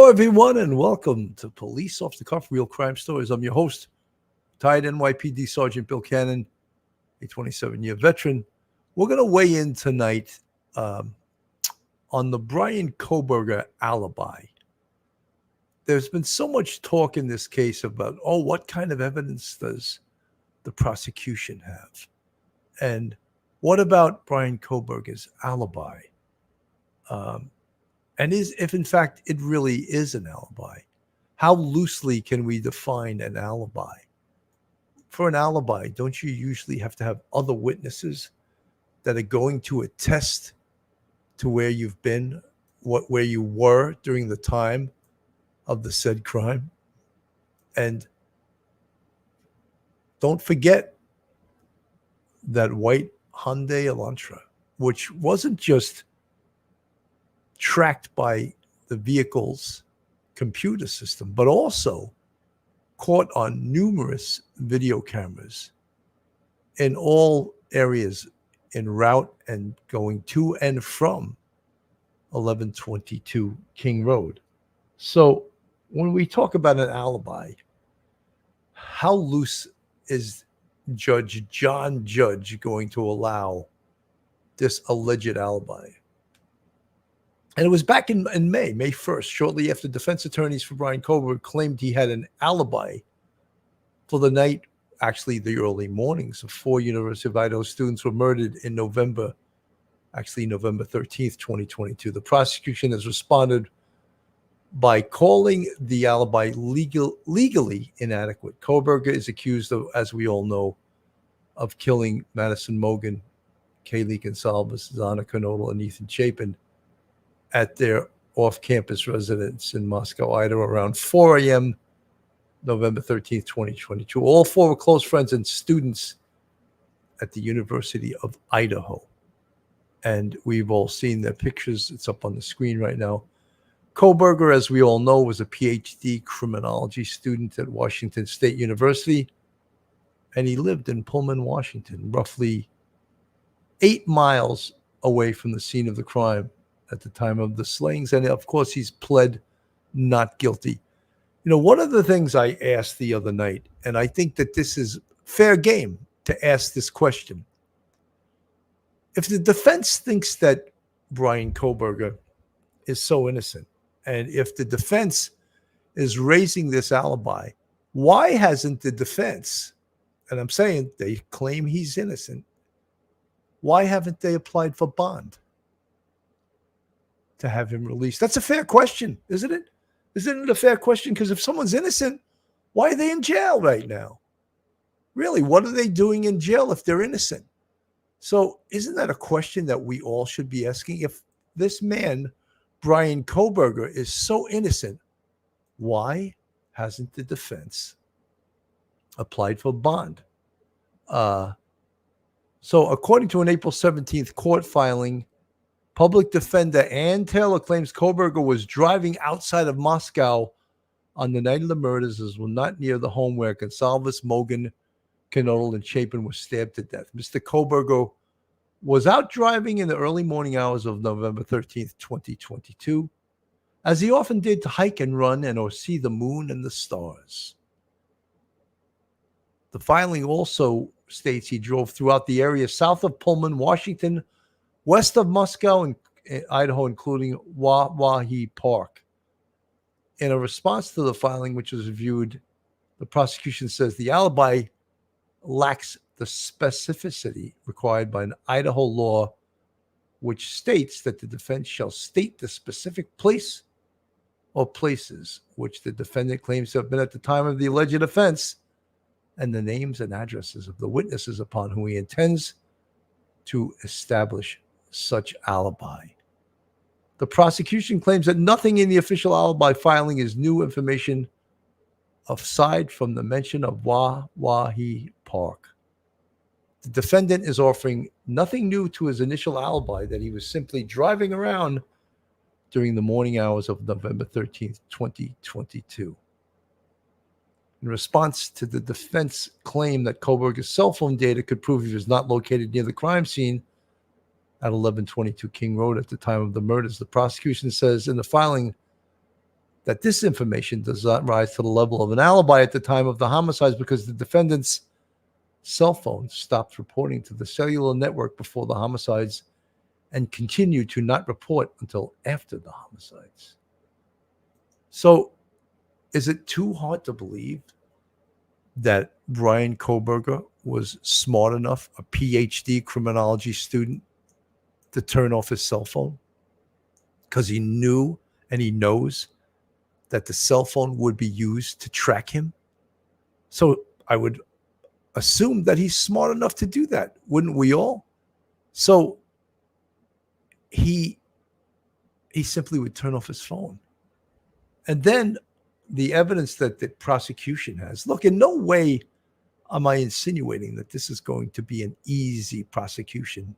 Hello, everyone, and welcome to Police Off the Cuff Real Crime Stories. I'm your host, retired NYPD Sergeant Bill Cannon, a 27-year veteran. We're going to weigh in tonight on the Bryan Kohberger alibi. There's been so much talk in this case about, what kind of evidence does the prosecution have? And what about Bryan Kohberger's alibi? And if in fact it really is an alibi, how loosely can we define an alibi? For an alibi, don't you usually have to have other witnesses that are going to attest to where you've been, where you were during the time of the said crime? And don't forget that white Hyundai Elantra, which wasn't just tracked by the vehicle's computer system, but also caught on numerous video cameras in all areas en route and going to and from 1122 King Road. So when we talk about an alibi, how loose is Judge John Judge going to allow this alleged alibi? And it was back in May 1st, shortly after defense attorneys for Bryan Kohberger claimed he had an alibi for the night, actually the early mornings, of 4 University of Idaho students were murdered in November 13th, 2022. The prosecution has responded by calling the alibi legally inadequate. Kohberger is accused of, as we all know, of killing Madison Mogen, Kaylee Gonsalves, Zana Knodel, and Ethan Chapin at their off-campus residence in Moscow, Idaho, around 4 a.m., November 13th, 2022. All 4 were close friends and students at the University of Idaho. And we've all seen their pictures. It's up on the screen right now. Kohberger, as we all know, was a PhD criminology student at Washington State University, and he lived in Pullman, Washington, roughly 8 miles away from the scene of the crime at the time of the slayings. And of course, he's pled not guilty. You know, one of the things I asked the other night, and I think that this is fair game to ask this question. If the defense thinks that Bryan Kohberger is so innocent, and if the defense is raising this alibi, why hasn't the defense, and I'm saying they claim he's innocent, why haven't they applied for bond to have him released? That's a fair question, isn't it? Isn't it a fair question? Because if someone's innocent, why are they in jail right now? Really, what are they doing in jail if they're innocent? So isn't that a question that we all should be asking? If this man, Bryan Kohberger, is so innocent, why hasn't the defense applied for bond? So according to an April 17th court filing, public defender Ann Taylor claims Kohberger was driving outside of Moscow on the night of the murders, as well not near the home where Gonsalves, Mogen, Knodel, and Chapin were stabbed to death. Mr. Kohberger was out driving in the early morning hours of November 13th, 2022, as he often did, to hike and run and or see the moon and the stars. The filing also states he drove throughout the area south of Pullman, Washington, west of Moscow and Idaho, including Wawahi Park. In a response to the filing, which was reviewed, the prosecution says the alibi lacks the specificity required by an Idaho law, which states that the defense shall state the specific place or places which the defendant claims to have been at the time of the alleged offense, and the names and addresses of the witnesses upon whom he intends to establish such alibi. The prosecution claims that nothing in the official alibi filing is new information aside from the mention of Wawahi Park. The defendant is offering nothing new to his initial alibi, that he was simply driving around during the morning hours of November 13th, 2022. In response to the defense claim that Kohberger's cell phone data could prove he was not located near the crime scene at 1122 King Road at the time of the murders, the prosecution says in the filing that this information does not rise to the level of an alibi at the time of the homicides because the defendant's cell phone stopped reporting to the cellular network before the homicides and continued to not report until after the homicides. So is it too hard to believe that Bryan Kohberger was smart enough, a PhD criminology student, to turn off his cell phone? Because he knew and he knows that the cell phone would be used to track him. So I would assume that he's smart enough to do that, wouldn't we all? So he simply would turn off his phone. And then the evidence that the prosecution has, look, in no way am I insinuating that this is going to be an easy prosecution.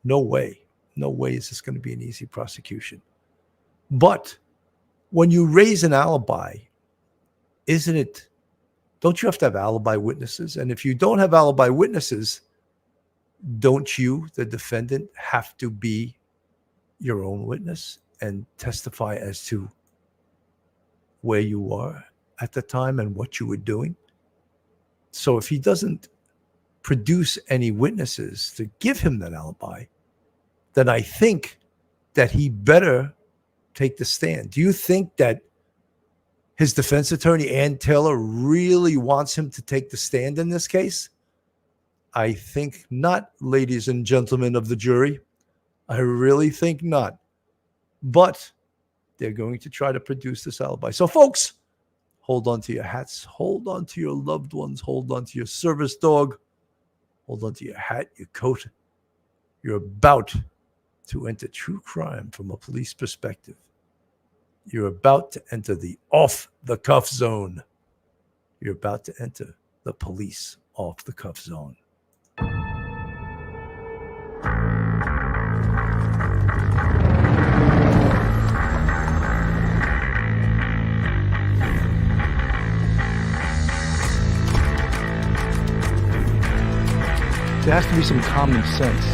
No way. No way is this going to be an easy prosecution. But when you raise an alibi, don't you have to have alibi witnesses? And if you don't have alibi witnesses, don't you, the defendant, have to be your own witness and testify as to where you are at the time and what you were doing? So if he doesn't produce any witnesses to give him that alibi, then I think that he better take the stand. Do you think that his defense attorney, Ann Taylor, really wants him to take the stand in this case? I think not, ladies and gentlemen of the jury. I really think not. But they're going to try to produce this alibi. So, folks, hold on to your hats. Hold on to your loved ones. Hold on to your service dog. Hold on to your hat, your coat. You're about to enter true crime from a police perspective. You're about to enter the off-the-cuff zone. You're about to enter the police off-the-cuff zone. There has to be some common sense.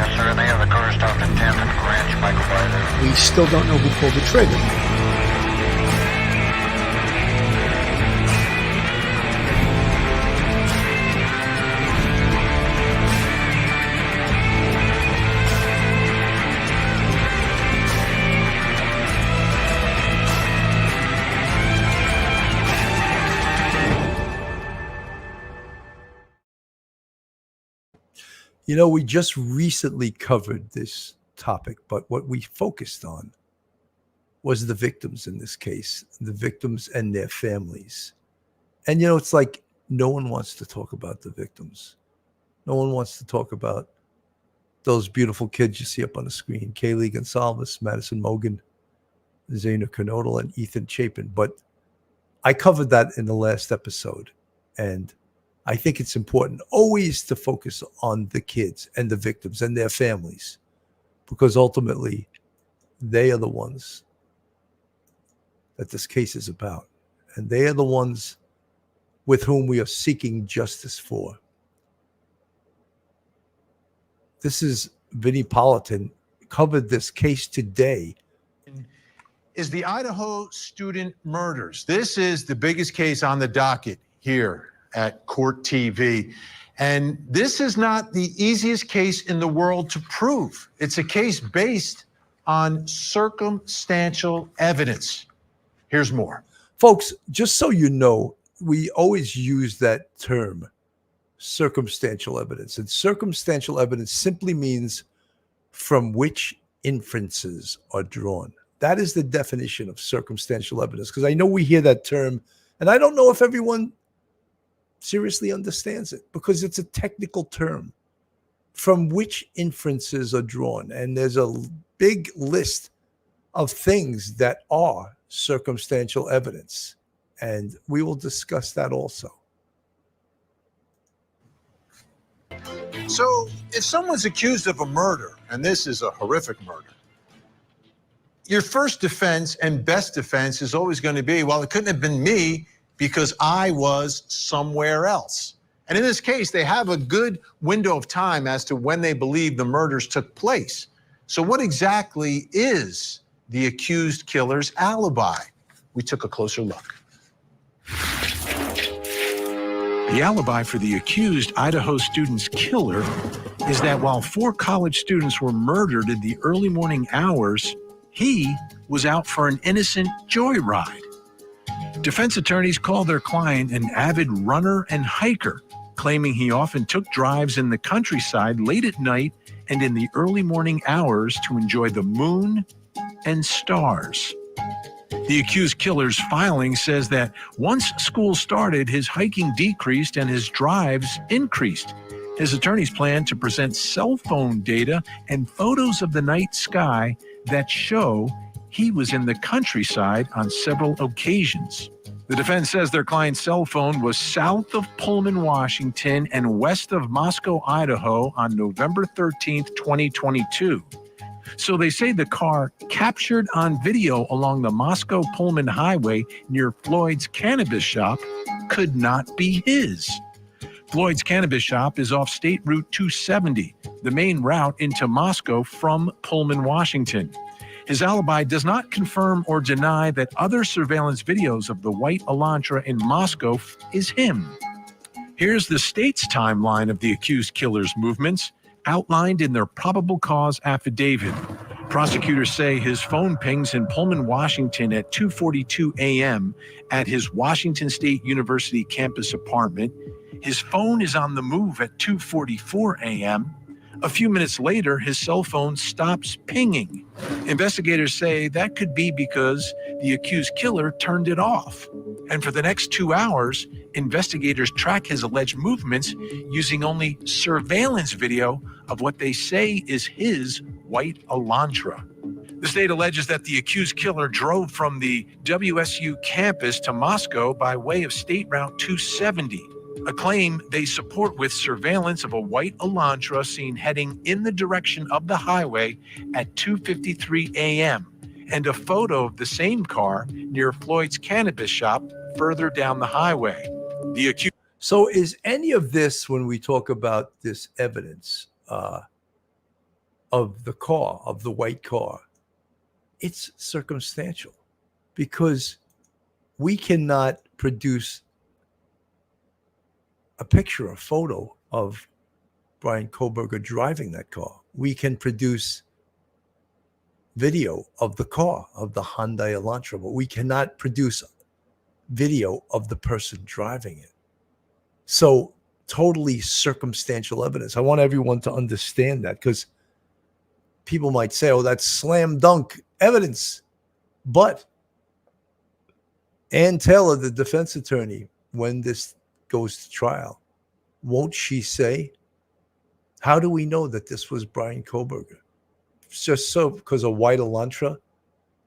Yes, sir. They have the car stopped at 10th and Ranch, Michael Bryan. We still don't know who pulled the trigger. You know, we just recently covered this topic, but what we focused on was the victims in this case, the victims and their families. And, you know, it's like no one wants to talk about the victims. No one wants to talk about those beautiful kids you see up on the screen, Kaylee Gonsalves, Madison Mogan, Zaina Kernodle, and Ethan Chapin. But I covered that in the last episode. And I think it's important always to focus on the kids and the victims and their families, because ultimately they are the ones that this case is about. And they are the ones with whom we are seeking justice for. This is Vinnie Politan, covered this case today. Is the Idaho student murders. This is the biggest case on the docket here at Court TV. And this is not the easiest case in the world to prove. It's a case based on circumstantial evidence. Here's more. Folks, just so you know, we always use that term, circumstantial evidence. And circumstantial evidence simply means from which inferences are drawn. That is the definition of circumstantial evidence, because I know we hear that term, and I don't know if everyone seriously understands it, because it's a technical term. From which inferences are drawn. And there's a big list of things that are circumstantial evidence. And we will discuss that also. So if someone's accused of a murder, and this is a horrific murder, your first defense and best defense is always going to be, well, it couldn't have been me because I was somewhere else. And in this case, they have a good window of time as to when they believe the murders took place. So what exactly is the accused killer's alibi. We took a closer look. The alibi for the accused Idaho student's killer is that while 4 college students were murdered in the early morning hours, he was out for an innocent joyride. Defense attorneys called their client an avid runner and hiker, claiming he often took drives in the countryside late at night and in the early morning hours to enjoy the moon and stars. The accused killer's filing says that once school started, his hiking decreased and his drives increased. His attorneys plan to present cell phone data and photos of the night sky that show he was in the countryside on several occasions. The defense says their client's cell phone was south of Pullman, Washington, and west of Moscow, Idaho on November 13th, 2022. So they say the car captured on video along the Moscow-Pullman highway near Floyd's cannabis shop could not be his. Floyd's cannabis shop is off State Route 270, the main route into Moscow from Pullman, Washington. His alibi does not confirm or deny that other surveillance videos of the white Elantra in Moscow is him. Here's the state's timeline of the accused killer's movements, outlined in their probable cause affidavit. Prosecutors say his phone pings in Pullman, Washington at 2:42 a.m. at his Washington State University campus apartment. His phone is on the move at 2:44 a.m. A few minutes later, his cell phone stops pinging. Investigators say that could be because the accused killer turned it off. And for the next 2 hours, investigators track his alleged movements using only surveillance video of what they say is his white Elantra. The state alleges that the accused killer drove from the WSU campus to Moscow by way of State Route 270, a claim they support with surveillance of a white Elantra seen heading in the direction of the highway at 2:53 a.m. and a photo of the same car near Floyd's cannabis shop further down the highway. The accused. So is any of this, when we talk about this evidence of the car, of the white car, it's circumstantial because we cannot produce a picture, a photo of Bryan Kohberger driving that car. We can produce video of the car, of the Hyundai Elantra, but we cannot produce video of the person driving it. So totally circumstantial evidence. I want everyone to understand that because people might say, oh, that's slam dunk evidence. But Ann Taylor, the defense attorney, when this goes to trial, won't she say, how do we know that this was Bryan Kohberger? Just so because a white Elantra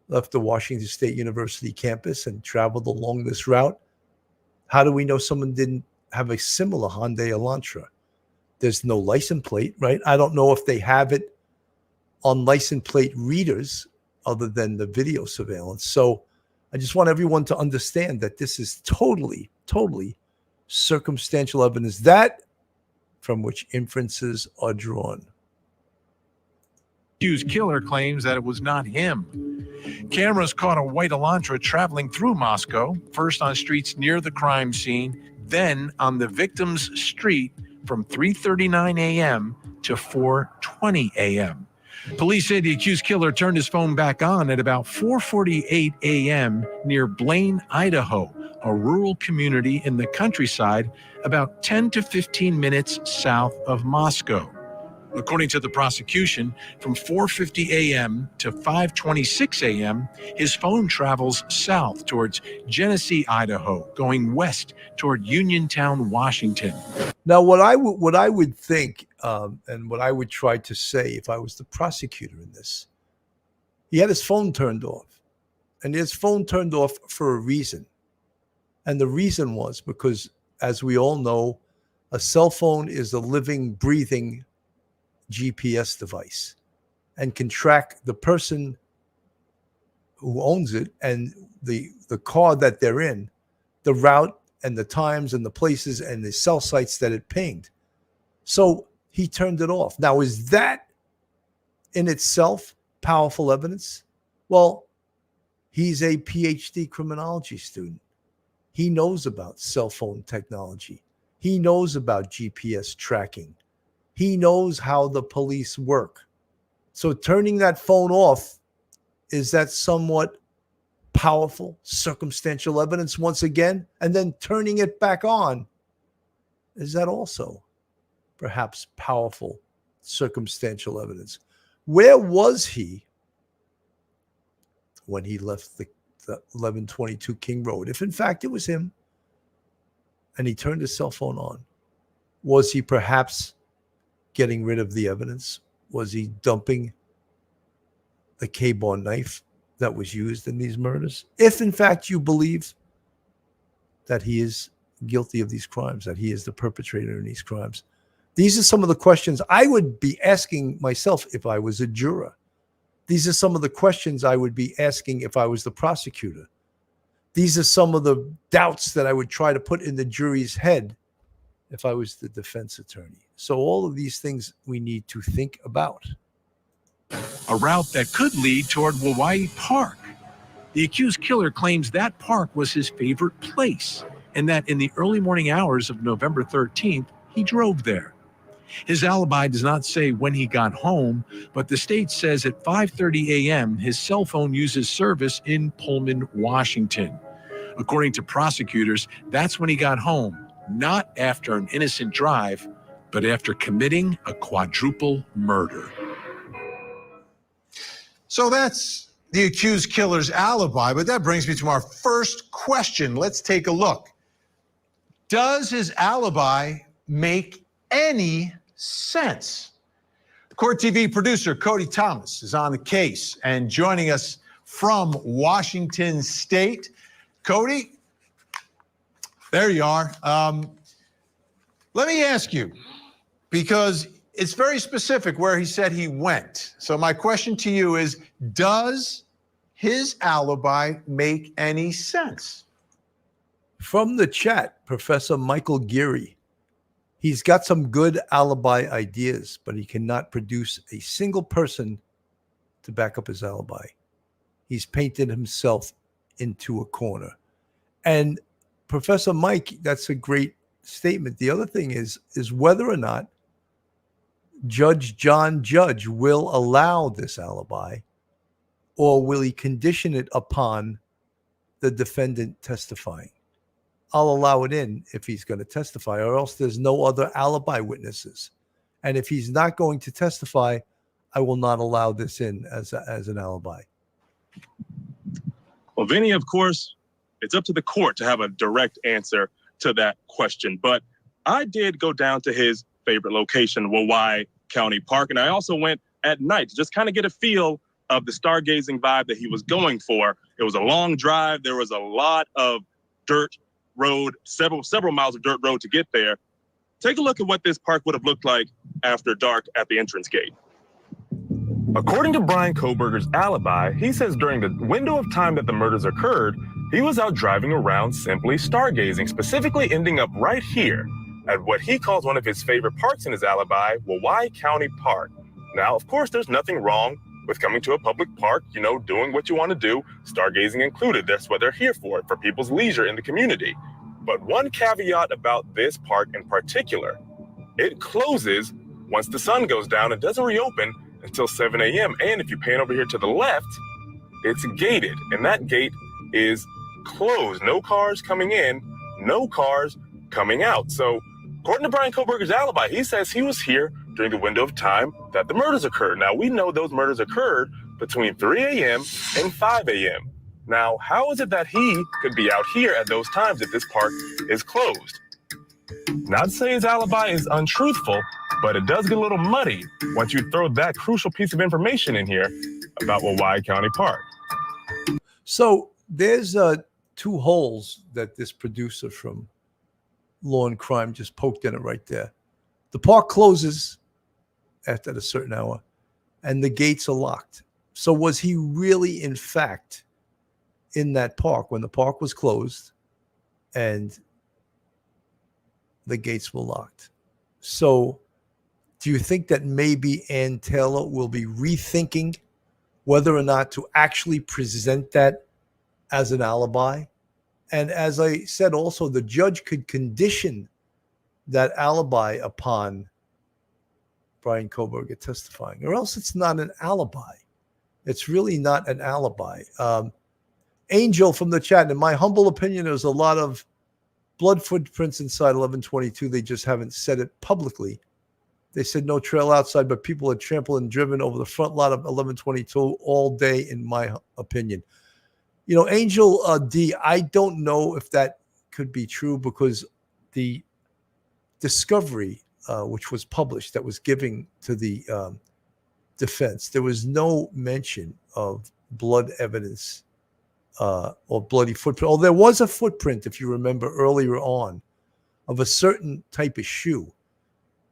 left the Washington State University campus and traveled along this route, how do we know someone didn't have a similar Hyundai Elantra? There's no license plate, right? I don't know if they have it on license plate readers other than the video surveillance. So I just want everyone to understand that this is totally circumstantial evidence, that from which inferences are drawn. The accused killer claims that it was not him. Cameras caught a white Elantra traveling through Moscow, first on streets near the crime scene, then on the victim's street from 3:39 a.m. to 4:20 a.m. Police say the accused killer turned his phone back on at about 4:48 a.m. near Blaine, Idaho, a rural community in the countryside about 10 to 15 minutes south of Moscow. According to the prosecution, from 4:50 a.m. to 5:26 a.m., his phone travels south towards Genesee, Idaho, going west toward Uniontown, Washington. Now, what I would think, and what I would try to say if I was the prosecutor in this, he had his phone turned off, and his phone turned off for a reason. And the reason was because, as we all know, a cell phone is a living, breathing GPS device and can track the person who owns it and the car that they're in, the route and the times and the places and the cell sites that it pinged. So he turned it off. Now, is that in itself powerful evidence? Well, he's a PhD criminology student. He knows about cell phone technology. He knows about GPS tracking. He knows how the police work. So turning that phone off, is that somewhat powerful circumstantial evidence once again? And then turning it back on, is that also perhaps powerful circumstantial evidence? Where was he when he left the 1122 King Road? If in fact it was him and he turned his cell phone on, was he perhaps getting rid of the evidence? Was he dumping the K-bar knife that was used in these murders? If in fact you believe that he is guilty of these crimes, that he is the perpetrator in these crimes, these are some of the questions I would be asking myself if I was a juror. These are some of the questions I would be asking if I was the prosecutor. These are some of the doubts that I would try to put in the jury's head if I was the defense attorney. So all of these things we need to think about. A route that could lead toward Hawaii Park. The accused killer claims that park was his favorite place, and that in the early morning hours of November 13th, he drove there. His alibi does not say when he got home, but the state says at 5:30 a.m. his cell phone uses service in Pullman, Washington. According to prosecutors, that's when he got home, not after an innocent drive, but after committing a quadruple murder. So that's the accused killer's alibi, but that brings me to our first question. Let's take a look. Does his alibi make any sense? Court TV producer Cody Thomas is on the case and joining us from Washington State. Cody, there you are. Let me ask you, because it's very specific where he said he went. So my question to you is, does his alibi make any sense? From the chat, Professor Michael Geary, he's got some good alibi ideas, but he cannot produce a single person to back up his alibi. He's painted himself into a corner. And Professor Mike, that's a great statement. The other thing is whether or not Judge John Judge will allow this alibi, or will he condition it upon the defendant testifying? I'll allow it in if he's going to testify, or else there's no other alibi witnesses. And if he's not going to testify, I will not allow this in as an alibi. Well, Vinny, of course, it's up to the court to have a direct answer to that question. But I did go down to his favorite location, Hawaii County Park. And I also went at night to just kind of get a feel of the stargazing vibe that he was going for. It was a long drive. There was a lot of dirt road, several miles of dirt road to get there. Take a look at what this park would have looked like after dark at the entrance gate. According to Bryan Kohberger's alibi, he says during the window of time that the murders occurred, he was out driving around simply stargazing, specifically ending up right here at what he calls one of his favorite parks in his alibi, Hawaii County Park. Now, of course, there's nothing wrong with coming to a public park, doing what you want to do, stargazing included. That's what they're here for people's leisure in the community. But one caveat about this park in particular, it closes once the sun goes down. It doesn't reopen until 7 a.m. And if you pan over here to the left, it's gated, and that gate is closed. No cars coming in, no cars coming out. So according to Bryan Kohberger's alibi, he says he was here during the window of time that the murders occurred. Now, we know those murders occurred between 3 a.m. and 5 a.m. Now, how is it that he could be out here at those times if this park is closed? Not to say his alibi is untruthful, but it does get a little muddy once you throw that crucial piece of information in here about Hawaii County Park. So there's two holes that this producer from Law and Crime just poked in it right there. The park closes at a certain hour, and the gates are locked. So was he really, in fact, in that park when the park was closed and the gates were locked? So do you think that maybe Ann Taylor will be rethinking whether or not to actually present that as an alibi. And as I said, also, the judge could condition that alibi upon Bryan Kohberger testifying, or else it's not an alibi. It's really not an alibi. Angel from the chat, in my humble opinion, there's a lot of blood footprints inside 1122. They just haven't said it publicly. They said no trail outside, but people had trampled and driven over the front lot of 1122 all day, in my opinion. You know, Angel D, I don't know if that could be true, because the discovery, which was published, that was giving to the defense, there was no mention of blood evidence or bloody footprint. Oh, there was a footprint, if you remember earlier on, of a certain type of shoe.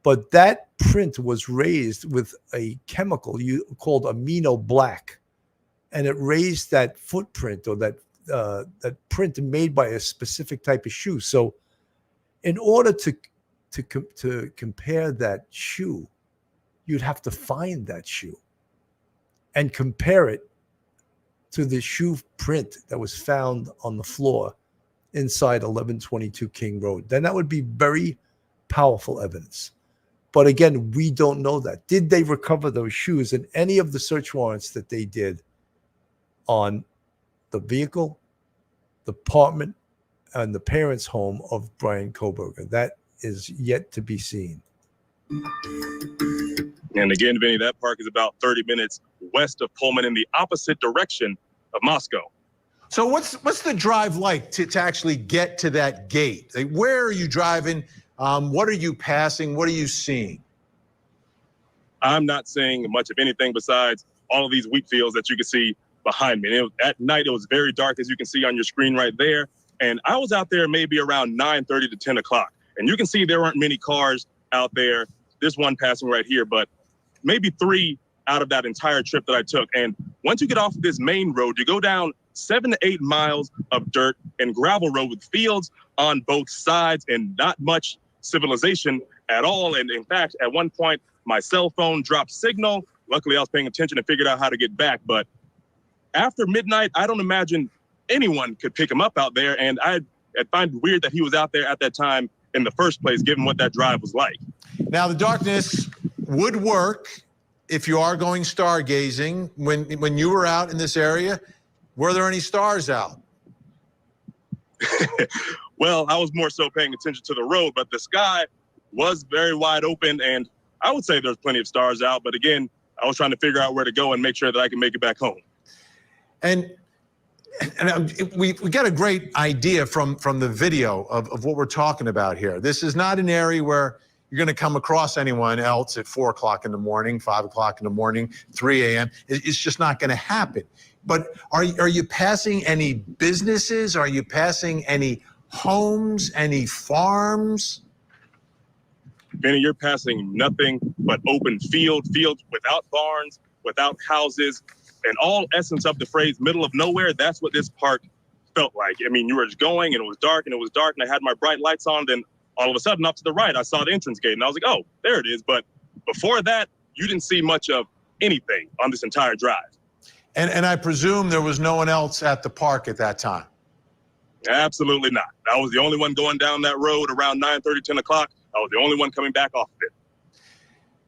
But that print was raised with a chemical called amino black. And it raised that footprint, or that print made by a specific type of shoe. So in order to compare that shoe, you'd have to find that shoe and compare it to the shoe print that was found on the floor inside 1122 King Road. Then that would be very powerful evidence. But again, we don't know that. Did they recover those shoes in any of the search warrants that they did on the vehicle, the apartment, and the parents' home of Bryan Kohberger? That is yet to be seen. And again, Vinny, that park is about 30 minutes west of Pullman, in the opposite direction of Moscow. So what's the drive like to actually get to that gate? Like, where are you driving? What are you passing? What are you seeing? I'm not seeing much of anything besides all of these wheat fields that you can see behind me. And at night, it was very dark, as you can see on your screen right there. And I was out there maybe around 9:30 to 10 o'clock. And you can see there weren't many cars out there. There's one passing right here, but maybe 3 out of that entire trip that I took. And once you get off of this main road, you go down 7 to 8 miles of dirt and gravel road with fields on both sides and not much civilization at all. And in fact, at one point, my cell phone dropped signal. Luckily, I was paying attention and figured out how to get back. But after midnight, I don't imagine anyone could pick him up out there. And I find it weird that he was out there at that time in the first place, given what that drive was like. Now, the darkness would work if you are going stargazing. When you were out in this area, were there any stars out? Well, I was more so paying attention to the road, but the sky was very wide open, and I would say there's plenty of stars out. But again, I was trying to figure out where to go and make sure that I can make it back home. And we got a great idea from the video of what we're talking about here. This is not an area where you're going to come across anyone else at 4 o'clock in the morning, 5 o'clock in the morning, 3 a.m. It's just not going to happen. But are you passing any businesses? Are you passing any homes, any farms? Benny, you're passing nothing but open fields without barns, without houses, and all essence of the phrase middle of nowhere. That's what this park felt like. I mean, you were just going, and it was dark, and I had my bright lights on. Then all of a sudden, up to the right, I saw the entrance gate, and I was like, oh, there it is. But before that, you didn't see much of anything on this entire drive. And I presume there was no one else at the park at that time? Absolutely not. I was the only one going down that road around 9:30, 10 o'clock. I was the only one coming back off of it.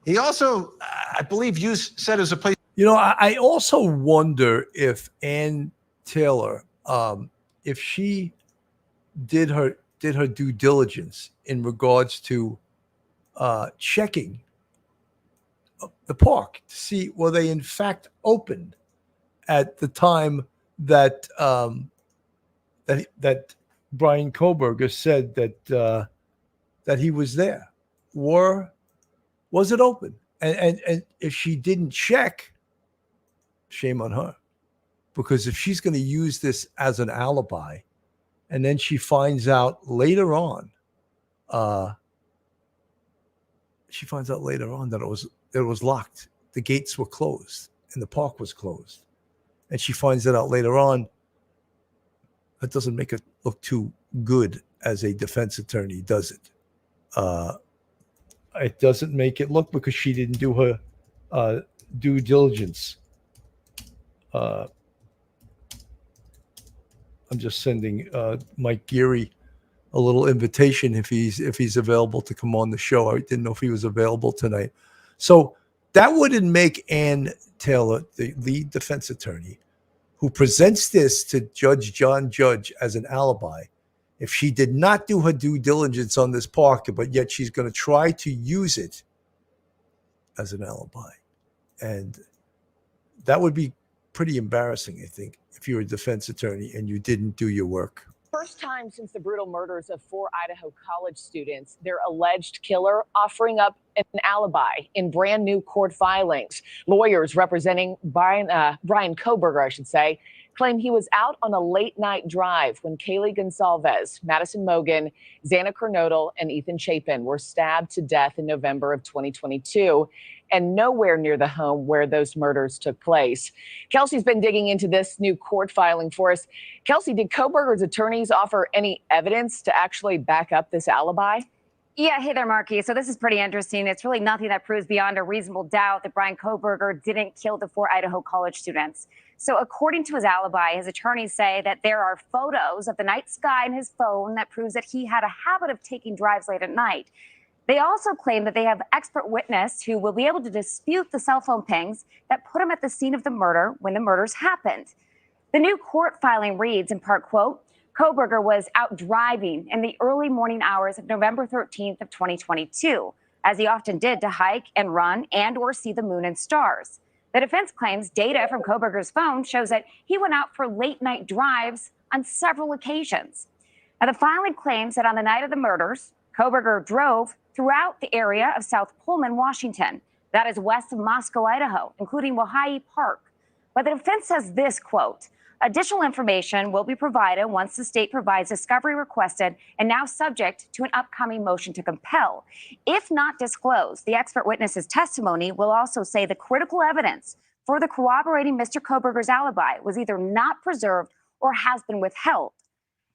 He also, I believe you said it was a place. You know, I also wonder if Ann Taylor, if she did her due diligence in regards to checking the park to see were they in fact open at the time that that Bryan Kohberger said that he was there. Was it open? And if she didn't check, shame on her. Because if she's going to use this as an alibi, and then she finds out later on that it was locked. The gates were closed and the park was closed. And she finds that out later on. That doesn't make it look too good as a defense attorney, does it? It doesn't make it look, because she didn't do her due diligence. I'm just sending Mike Geary a little invitation if he's available to come on the show. I didn't know if he was available tonight. So that wouldn't make Ann Taylor, the lead defense attorney, who presents this to Judge John Judge as an alibi, if she did not do her due diligence on this park, but yet she's going to try to use it as an alibi. And that would be pretty embarrassing, I think, if you're a defense attorney and you didn't do your work. First time since the brutal murders of 4 Idaho college students, their alleged killer offering up an alibi in brand new court filings. Lawyers representing Bryan Kohberger, I should say, claim he was out on a late night drive when Kaylee Gonsalves, Madison Mogen, Xana Kernodle, and Ethan Chapin were stabbed to death in November of 2022, and nowhere near the home where those murders took place. Kelsey's been digging into this new court filing for us. Kelsey, did Kohberger's attorneys offer any evidence to actually back up this alibi? Yeah, hey there, Marky. So this is pretty interesting. It's really nothing that proves beyond a reasonable doubt that Bryan Kohberger didn't kill the 4 Idaho college students. So according to his alibi, his attorneys say that there are photos of the night sky in his phone that proves that he had a habit of taking drives late at night. They also claim that they have expert witness who will be able to dispute the cell phone pings that put him at the scene of the murder when the murders happened. The new court filing reads, in part, quote, Kohberger was out driving in the early morning hours of November 13th of 2022, as he often did to hike and run and or see the moon and stars. The defense claims data from Kohberger's phone shows that he went out for late night drives on several occasions. Now, the filing claims that on the night of the murders, Kohberger drove throughout the area of South Pullman, Washington. That is west of Moscow, Idaho, including Wahai Park. But the defense says this, quote, additional information will be provided once the state provides discovery requested and now subject to an upcoming motion to compel. If not disclosed, the expert witness's testimony will also say the critical evidence for the corroborating Mr. Kohberger's alibi was either not preserved or has been withheld.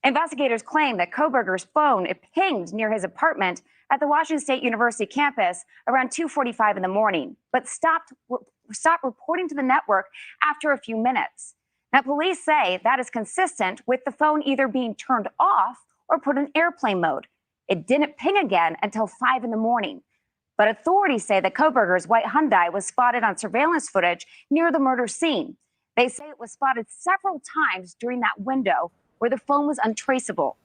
Investigators claim that Kohberger's phone pinged near his apartment at the Washington State University campus around 2:45 in the morning, but stopped reporting to the network after a few minutes. Now, police say that is consistent with the phone either being turned off or put in airplane mode. It didn't ping again until 5 in the morning. But authorities say that Kohberger's white Hyundai was spotted on surveillance footage near the murder scene. They say it was spotted several times during that window where the phone was untraceable.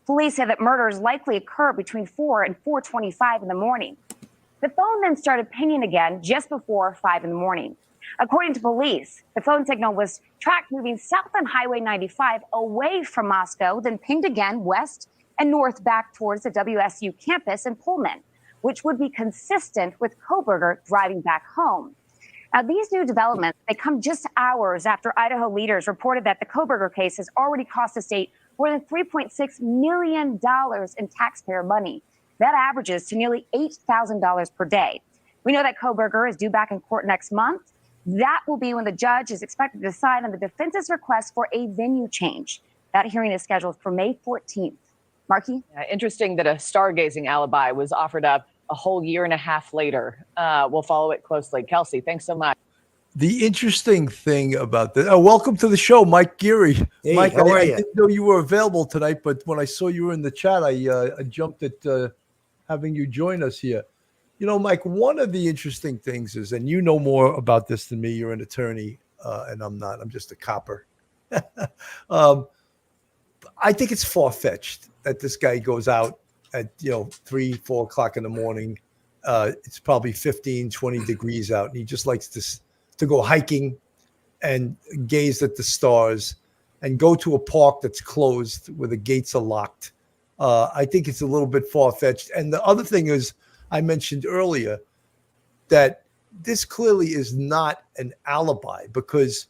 Police say that murders likely occurred between 4 and 4:25 in the morning. The phone then started pinging again just before 5 in the morning. According to police, the phone signal was tracked moving south on Highway 95 away from Moscow, then pinged again west and north back towards the WSU campus in Pullman, which would be consistent with Kohberger driving back home. Now, these new developments, they come just hours after Idaho leaders reported that the Kohberger case has already cost the state more than $3.6 million in taxpayer money. That averages to nearly $8,000 per day. We know that Kohberger is due back in court next month. That will be when the judge is expected to decide on the defense's request for a venue change. That hearing is scheduled for May 14th. Marky? Interesting that a stargazing alibi was offered up a whole year and a half later. We'll follow it closely. Kelsey, thanks so much. The interesting thing about this, welcome to the show, Mike Geary. Hey, Mike, how are I you? didn't know you were available tonight, but when I saw you were in the chat, I jumped at having you join us here. You know, Mike, one of the interesting things is, and you know more about this than me, you're an attorney, and I'm not, I'm just a copper. I think it's far-fetched that this guy goes out at, 3, 4 o'clock in the morning. It's probably 15, 20 degrees out, and he just likes to go hiking and gaze at the stars and go to a park that's closed where the gates are locked. I think it's a little bit far-fetched. And the other thing is, I mentioned earlier that this clearly is not an alibi, because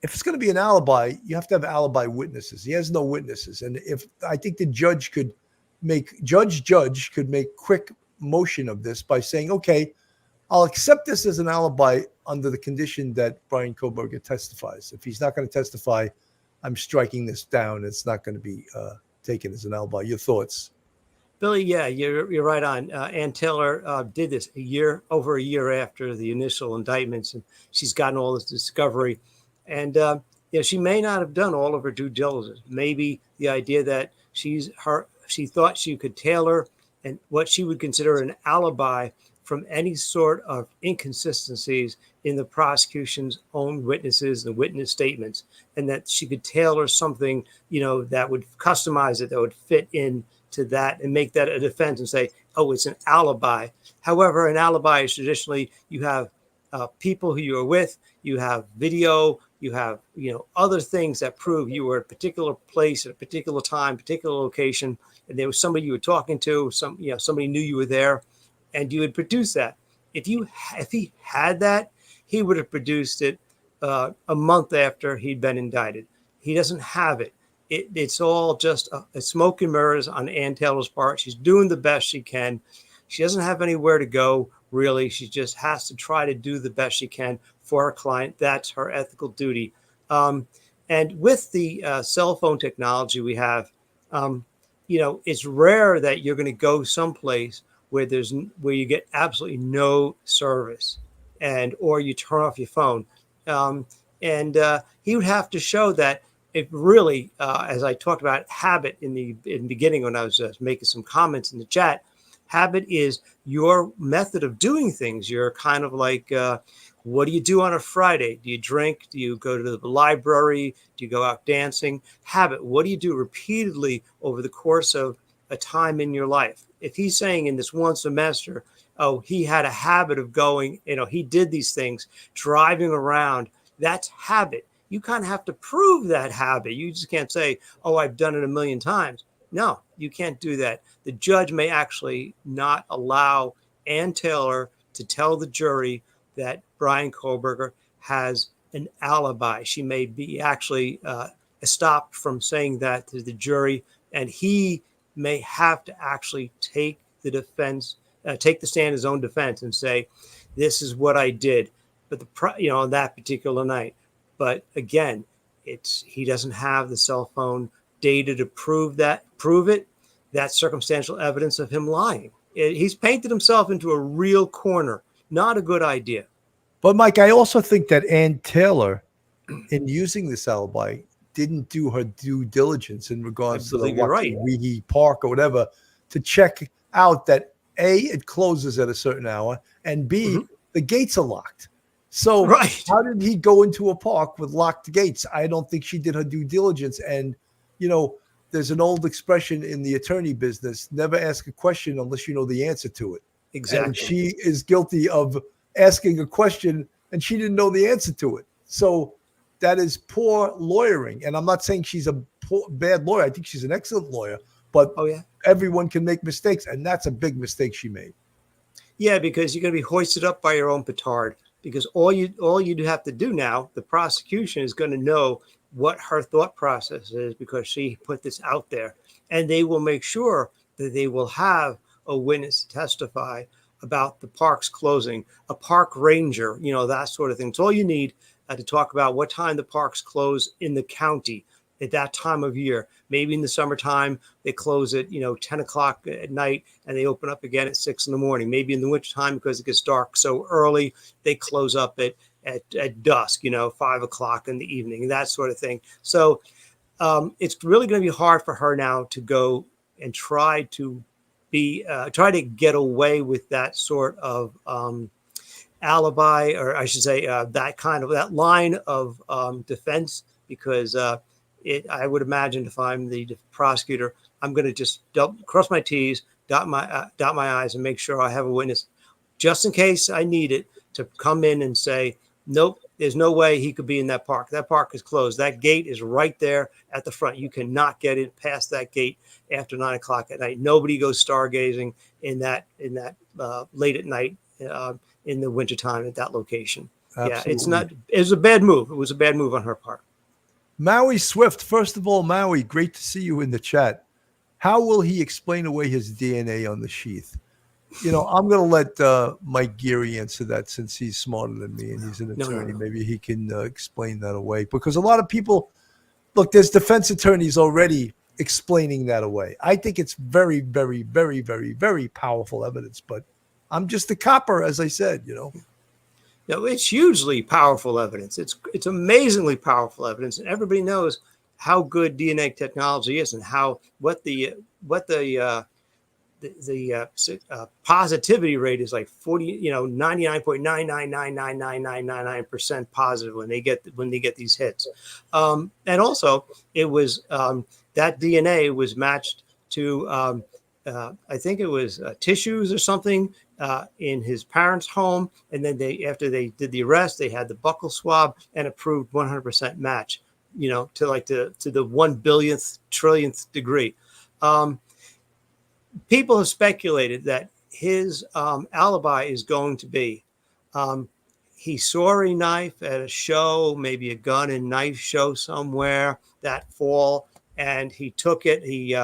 if it's going to be an alibi, you have to have alibi witnesses. He has no witnesses. And if I think the judge could make quick motion of this by saying, okay, I'll accept this as an alibi under the condition that Bryan Kohberger testifies. If he's not going to testify, I'm striking this down. It's not going to be taken as an alibi. Your thoughts? Billy, yeah, you're right on. Ann Taylor did this over a year after the initial indictments, and she's gotten all this discovery. And she may not have done all of her due diligence. Maybe the idea that she thought she could tailor and what she would consider an alibi from any sort of inconsistencies in the prosecution's own witnesses and witness statements, and that she could tailor something, that would customize it, that would fit in to that and make that a defense and say, oh, it's an alibi. However, an alibi is traditionally, you have people who you are with, you have video, you have, other things that prove you were at a particular place at a particular time, particular location, and there was somebody you were talking to, somebody knew you were there, and you would produce that. If he had that, he would have produced it a month after he'd been indicted. He doesn't have it. It's all just a smoke and mirrors on Ann Taylor's part. She's doing the best she can. She doesn't have anywhere to go, really. She just has to try to do the best she can for her client. That's her ethical duty. And with the cell phone technology we have, it's rare that you're going to go someplace where you get absolutely no service, or you turn off your phone. He would have to show that it really, as I talked about habit in the beginning when I was making some comments in the chat, habit is your method of doing things. You're kind of like, what do you do on a Friday? Do you drink? Do you go to the library? Do you go out dancing? Habit. What do you do repeatedly over the course of a time in your life? If he's saying in this one semester, oh, he had a habit of going, he did these things, driving around, that's habit. You kind of have to prove that habit. You just can't say, oh, I've done it a million times. No, you can't do that. The judge may actually not allow Ann Taylor to tell the jury that Bryan Kohberger has an alibi. She may be actually stopped from saying that to the jury, and he may have to actually take the stand in his own defense and say, this is what I did, but on that particular night. But again, he doesn't have the cell phone data to prove it. That's circumstantial evidence of him lying. He's painted himself into a real corner. Not a good idea. But Mike, I also think that Ann Taylor, in using this alibi, didn't do her due diligence in regards to the Waikiki Park or whatever, to check out that A, it closes at a certain hour, and B, the gates are locked. So how did he go into a park with locked gates? I don't think she did her due diligence. And, there's an old expression in the attorney business, never ask a question unless you know the answer to it. Exactly. And she is guilty of asking a question and she didn't know the answer to it. So that is poor lawyering. And I'm not saying she's a bad lawyer. I think she's an excellent lawyer, but everyone can make mistakes. And that's a big mistake she made. Yeah, because you're going to be hoisted up by your own petard, because all you have to do now, the prosecution is going to know what her thought process is because she put this out there, and they will make sure that they will have a witness testify about the park's closing, a park ranger, that sort of thing. It's all you need to talk about what time the parks close in the county at that time of year. Maybe in the summertime, they close at, 10 o'clock at night and they open up again at 6 in the morning. Maybe in the wintertime, because it gets dark so early, they close up at dusk, 5 o'clock in the evening, that sort of thing. So it's really going to be hard for her now to go and try to get away with that sort of alibi, or I should say that line of defense, because I would imagine if I'm the prosecutor, I'm going to just cross my T's, dot my I's, and make sure I have a witness just in case I need it to come in and say, nope, there's no way he could be in that park. That park is closed. That gate is right there at the front. You cannot get in past that gate after 9 o'clock at night. Nobody goes stargazing in that late at night in the wintertime at that location. Absolutely. Yeah, it was a bad move. It was a bad move on her part. Maui Swift, first of all, Maui, great to see you in the chat. How will he explain away his DNA on the sheath? I'm going to let Mike Geary answer that, since he's smarter than me and he's an attorney. No. Maybe he can explain that away, because a lot of people, look, there's defense attorneys already explaining that away. I think it's very, very, very, very, very powerful evidence, but I'm just a copper, as I said, No, it's hugely powerful evidence. It's amazingly powerful evidence, and everybody knows how good DNA technology is and what the positivity rate is, like 99.9999999% positive when they get these hits. And also, it was that DNA was matched to I think it was tissues or something in his parents' home, and then after they did the arrest, they had the buccal swab and approved 100% match. To the 1/1000th trillionth degree. People have speculated that his alibi is going to be he saw a knife at a show, maybe a gun and knife show somewhere that fall, and he took it. He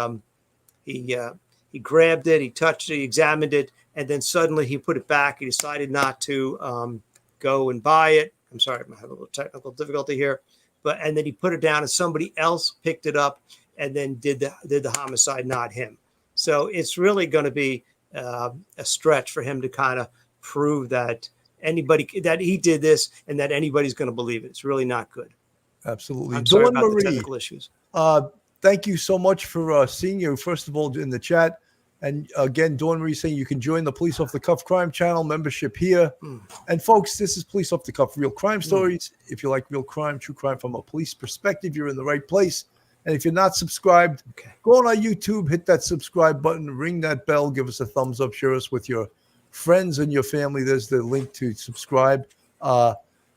grabbed it, he touched it, he examined it, and then suddenly he put it back. He decided not to go and buy it. I'm sorry, I'm having a little technical difficulty here, and then he put it down, and somebody else picked it up and then did the homicide, not him. So it's really going to be a stretch for him to kind of prove that he did this and that anybody's going to believe it. It's really not good. Absolutely. I'm sorry Dawn about Marie, the technical issues. Thank you so much for seeing you, first of all, in the chat. And again, Dawn Marie saying you can join the Police Off the Cuff Crime Channel membership here. And folks, this is Police Off the Cuff, real crime stories. If you like real crime, true crime from a police perspective, you're in the right place. And if you're not subscribed, go on our YouTube, hit that subscribe button, ring that bell, give us a thumbs up, share us with your friends and your family. There's the link to subscribe.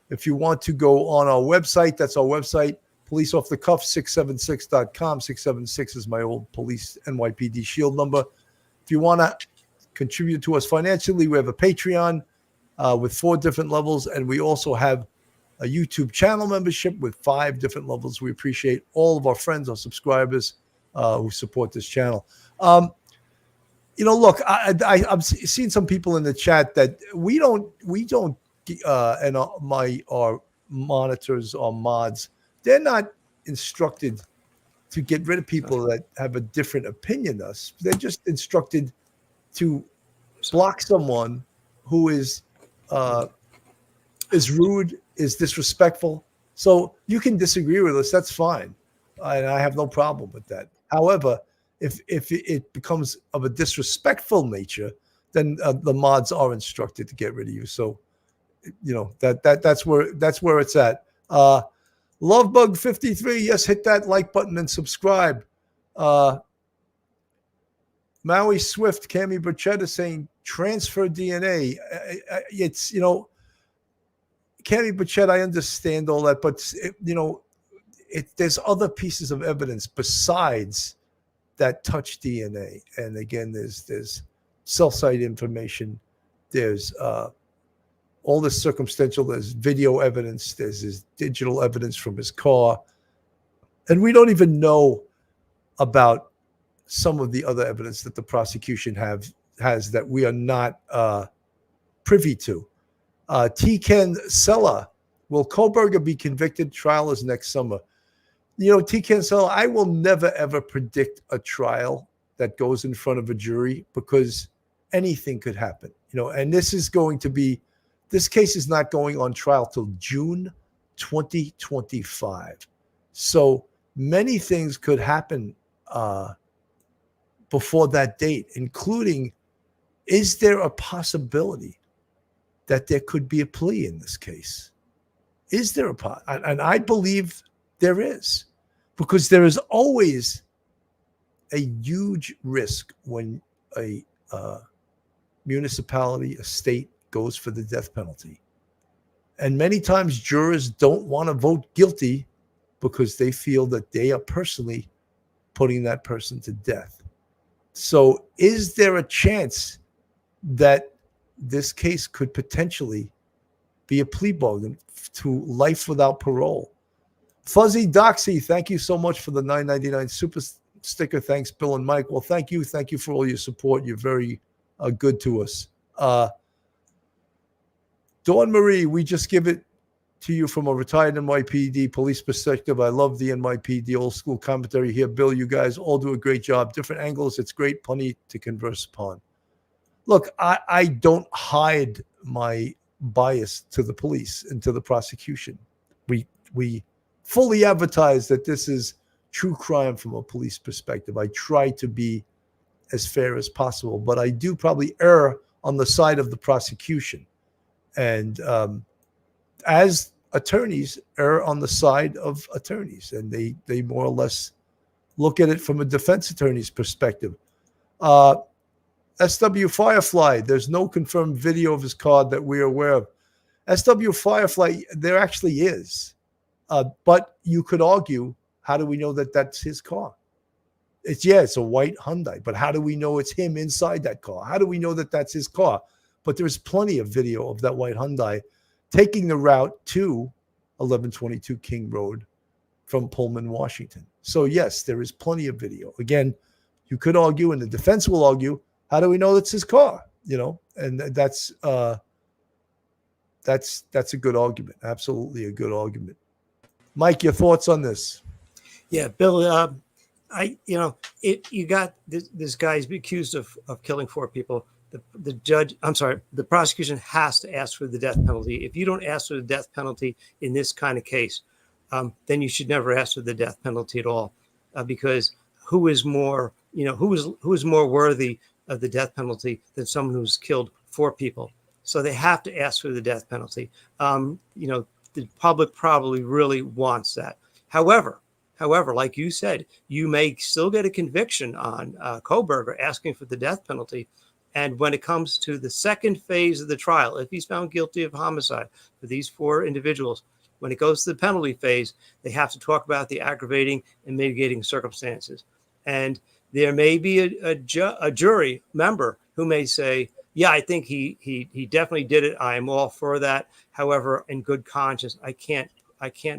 If you want to go on our website, that's our website, policeoffthecuff676.com. 676 is my old police NYPD shield number. If you want to contribute to us financially, we have a Patreon with 4 different levels, and we also have a YouTube channel membership with 5 different levels. We appreciate all of our friends, our subscribers who support this channel. Look, I'm seeing some people in the chat that we don't, and our monitors, our mods, they're not instructed to get rid of people that have a different opinion than us. They're just instructed to block someone who is rude, is disrespectful. So you can disagree with us. That's fine. And I have no problem with that. However, if it becomes of a disrespectful nature, then the mods are instructed to get rid of you. So, that's where it's at. Lovebug53, yes, hit that like button and subscribe. Maui Swift, Cami Burchetta saying transfer DNA. It's, Cami Burchetta, I understand all that, but there's other pieces of evidence besides that touch DNA. And again, there's cell site information. There's all this circumstantial, there's video evidence, there's his digital evidence from his car. And we don't even know about some of the other evidence that the prosecution has that we are not privy to. T. Ken Sella, will Kohberger be convicted? Trial is next summer. T. Ken Sella, I will never, ever predict a trial that goes in front of a jury because anything could happen. And this case is not going on trial till June 2025. So many things could happen before that date, including, is there a possibility that there could be a plea in this case? Is there and I believe there is, because there is always a huge risk when a municipality, a state, goes for the death penalty. And many times jurors don't want to vote guilty because they feel that they are personally putting that person to death. So is there a chance that this case could potentially be a plea bargain to life without parole? Fuzzy Doxy, thank you so much for the $9.99 super sticker. Thanks, Bill and Mike. Well, thank you. Thank you for all your support. You're very good to us. Dawn Marie, we just give it to you from a retired NYPD police perspective. I love the NYPD old school commentary here. Bill, you guys all do a great job. Different angles. It's great. Plenty to converse upon. Look, I don't hide my bias to the police and to the prosecution. We fully advertise that this is true crime from a police perspective. I try to be as fair as possible, but I do probably err on the side of the prosecution. And as attorneys, err on the side of attorneys, and they more or less look at it from a defense attorney's perspective. SW Firefly, there's no confirmed video of his car that we're aware of. SW Firefly, there actually is. But you could argue, how do we know that that's his car? It's a white Hyundai, but how do we know it's him inside that car? How do we know that that's his car? But there's plenty of video of that white Hyundai taking the route to 1122 King Road from Pullman, Washington. So yes, there is plenty of video. Again, you could argue, and the defense will argue, how do we know that's his car? And that's a good argument. Absolutely a good argument. Mike, your thoughts on this? Yeah, Bill, you got this guy's accused of killing 4 people. The prosecution has to ask for the death penalty. If you don't ask for the death penalty in this kind of case, then you should never ask for the death penalty at all, because who is more worthy of the death penalty than someone who's killed 4 people? So they have to ask for the death penalty. The public probably really wants that. However, like you said, you may still get a conviction on Kohberger asking for the death penalty. And when it comes to the second phase of the trial, if he's found guilty of homicide for these 4 individuals, when it goes to the penalty phase, they have to talk about the aggravating and mitigating circumstances. And there may be a jury member who may say, yeah, I think he definitely did it. I am all for that. However, in good conscience, I can't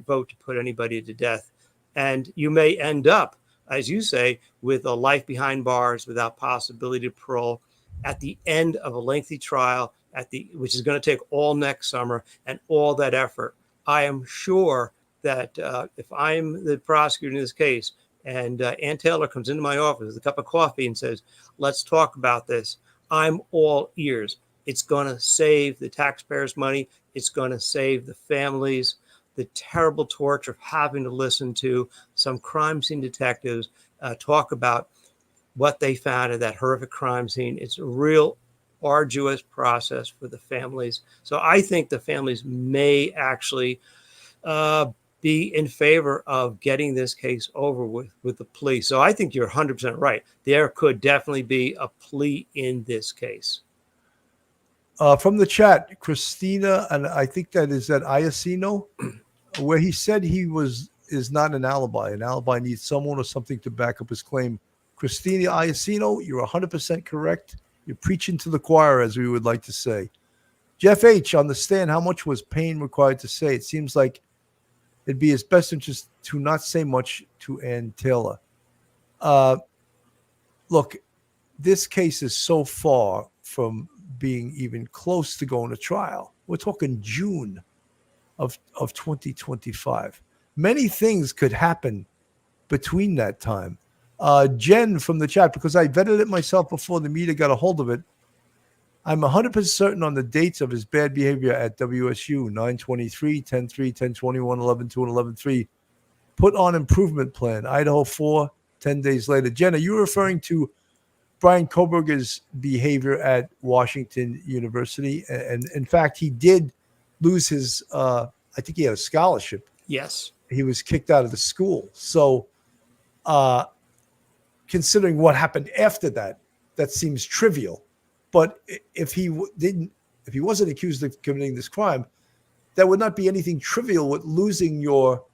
vote to put anybody to death. And you may end up, as you say, with a life behind bars without possibility of parole at the end of a lengthy trial, which is going to take all next summer and all that effort. I am sure that if I'm the prosecutor in this case and Ann Taylor comes into my office with a cup of coffee and says, let's talk about this, I'm all ears. It's going to save the taxpayers' money. It's going to save the families the terrible torture of having to listen to some crime scene detectives talk about what they found at that horrific crime scene. It's a real arduous process for the families. So I think the families may actually be in favor of getting this case over with the plea. So I think you're 100% right. There could definitely be a plea in this case. From the chat, Christina, and I think that is at Iacino, where he said is not an alibi. An alibi needs someone or something to back up his claim. Christina Iacino, you're 100% correct. You're preaching to the choir, as we would like to say. Jeff H., on the stand, how much was Payne required to say? It seems like it'd be his best interest to not say much to Ann Taylor. Look, this case is so far from being even close to going to trial. We're talking June of 2025. Many things could happen between that time. Jen from the chat, because I vetted it myself before the media got a hold of it, I'm 100% certain on the dates of his bad behavior at WSU, 9/23, 10/3, 10/21, 11/2, and 11/3. Put on improvement plan, Idaho 4, 10 days later. Jen, are you referring to Bryan Kohberger's behavior at Washington University? And in fact, he did lose his, I think he had a scholarship. Yes. He was kicked out of the school. So considering what happened after that, that seems trivial. But if he wasn't accused of committing this crime, there would not be anything trivial with losing your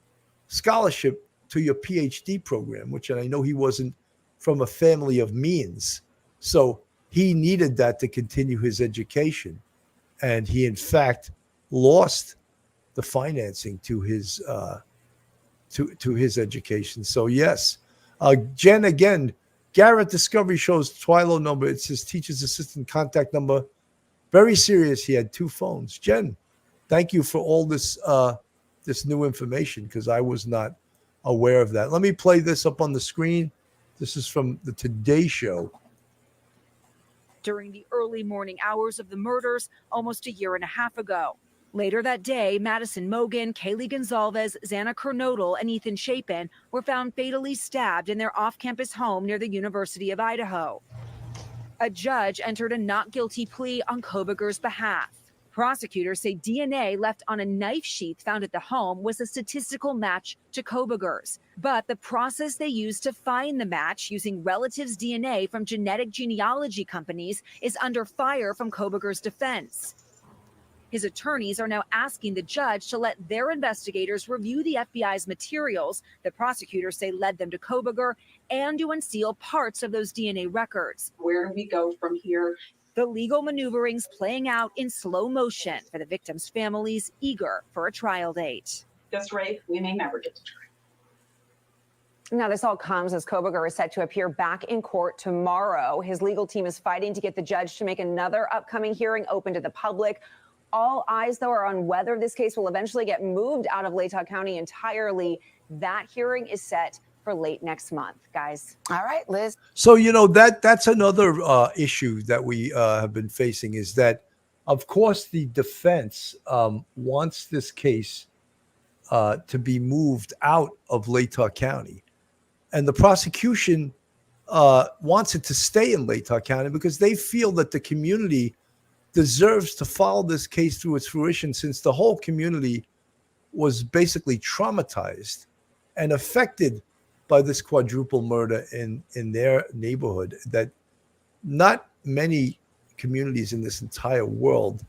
scholarship to your PhD program, which I know he wasn't from a family of means. So he needed that to continue his education. And he, in fact, lost the financing to his to his education. So, yes. Jen, again, Garrett Discovery shows Twilo number. It's his teacher's assistant contact number. Very serious. He had 2 phones. Jen, thank you for all this this new information, because I was not aware of that. Let me play this up on the screen. This is from the Today Show. during the early morning hours of the murders almost a year and a half ago. Later that day, Madison Mogan, Kaylee Gonzalez, Xana Kernodle, and Ethan Chapin were found fatally stabbed in their off-campus home near the University of Idaho. A judge entered a not guilty plea on Kohberger's behalf. Prosecutors say DNA left on a knife sheath found at the home was a statistical match to Kohberger's. But the process they used to find the match, using relatives' DNA from genetic genealogy companies, is under fire from Kohberger's defense. His attorneys are now asking the judge to let their investigators review the FBI's materials that prosecutors say led them to Kohberger and to unseal parts of those DNA records. Where do we go from here? The legal maneuverings playing out in slow motion for the victims' families eager for a trial date. This rape, we may never get to trial. Now, this all comes as Kohberger is set to appear back in court tomorrow. His legal team is fighting to get the judge to make another upcoming hearing open to the public. All eyes, though, are on whether this case will eventually get moved out of Latah County entirely. That hearing is set for late next month, guys. All right, Liz. So, that's another issue that we have been facing, is that, of course, the defense wants this case to be moved out of Latah County. And the prosecution wants it to stay in Latah County because they feel that the community deserves to follow this case through its fruition, since the whole community was basically traumatized and affected by this quadruple murder in their neighborhood, that not many communities in this entire world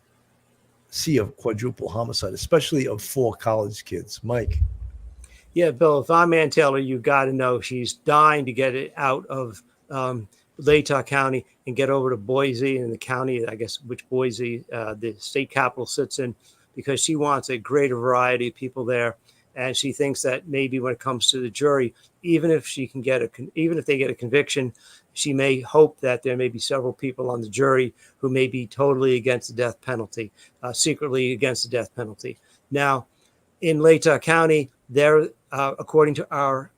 see a quadruple homicide, especially of 4 college kids. Mike. Yeah, Bill, if I'm Ann Taylor, you got to know she's dying to get it out of Latah County and get over to Boise and the county, I guess, which Boise, the state capital, sits in, because she wants a greater variety of people there. And she thinks that maybe when it comes to the jury, even if they get a conviction, she may hope that there may be several people on the jury who may be totally against the death penalty, secretly against the death penalty. Now, in Latah County, there, according to our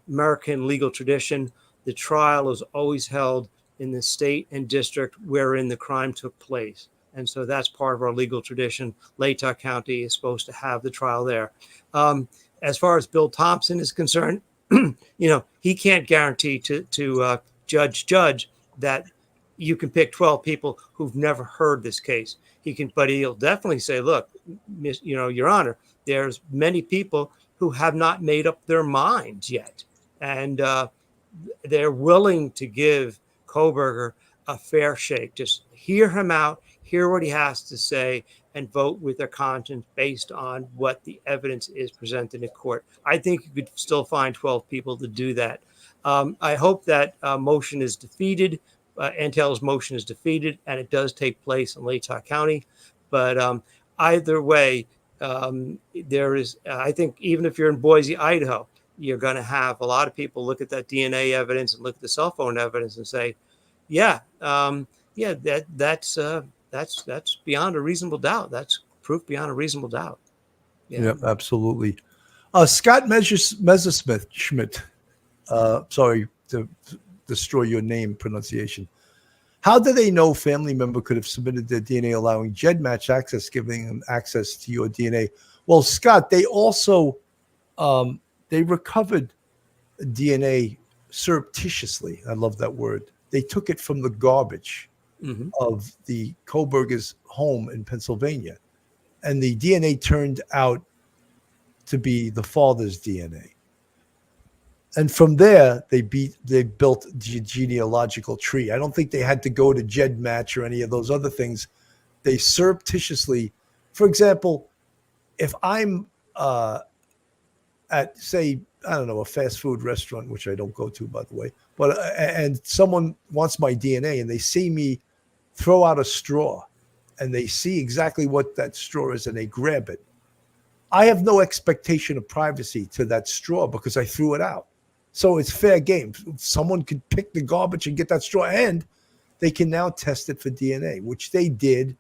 American legal tradition, the trial is always held in the state and district wherein the crime took place. And so that's part of our legal tradition. Latah County is supposed to have the trial there. As far as Bill Thompson is concerned, he can't guarantee to judge that you can pick 12 people who've never heard this case. But he'll definitely say, look, Your Honor, there's many people who have not made up their minds yet. And they're willing to give Kohberger a fair shake. Just hear him out, hear what he has to say, and vote with their conscience based on what the evidence is presented in court. I think you could still find 12 people to do that. I hope that motion is defeated. Ann Taylor's motion is defeated, and it does take place in Latah County. But either way, I think even if you're in Boise, Idaho, you're going to have a lot of people look at that DNA evidence and look at the cell phone evidence and say, that's beyond a reasonable doubt. That's proof beyond a reasonable doubt. Yeah, absolutely. Scott Messersmith Schmidt, sorry to destroy your name pronunciation. How do they know family member could have submitted their DNA allowing GEDmatch access, giving them access to your DNA? Well, Scott, they also they recovered DNA surreptitiously. I love that word. They took it from the garbage of the Kohberger's home in Pennsylvania. And the DNA turned out to be the father's DNA. And from there, they built the genealogical tree. I don't think they had to go to GEDmatch or any of those other things. They surreptitiously, for example, if I'm at, say, I don't know, a fast food restaurant, which I don't go to, by the way, but and someone wants my DNA and they see me throw out a straw and they see exactly what that straw is and they grab it, I have no expectation of privacy to that straw because I threw it out. So it's fair game. Someone could pick the garbage and get that straw, and they can now test it for DNA, which they did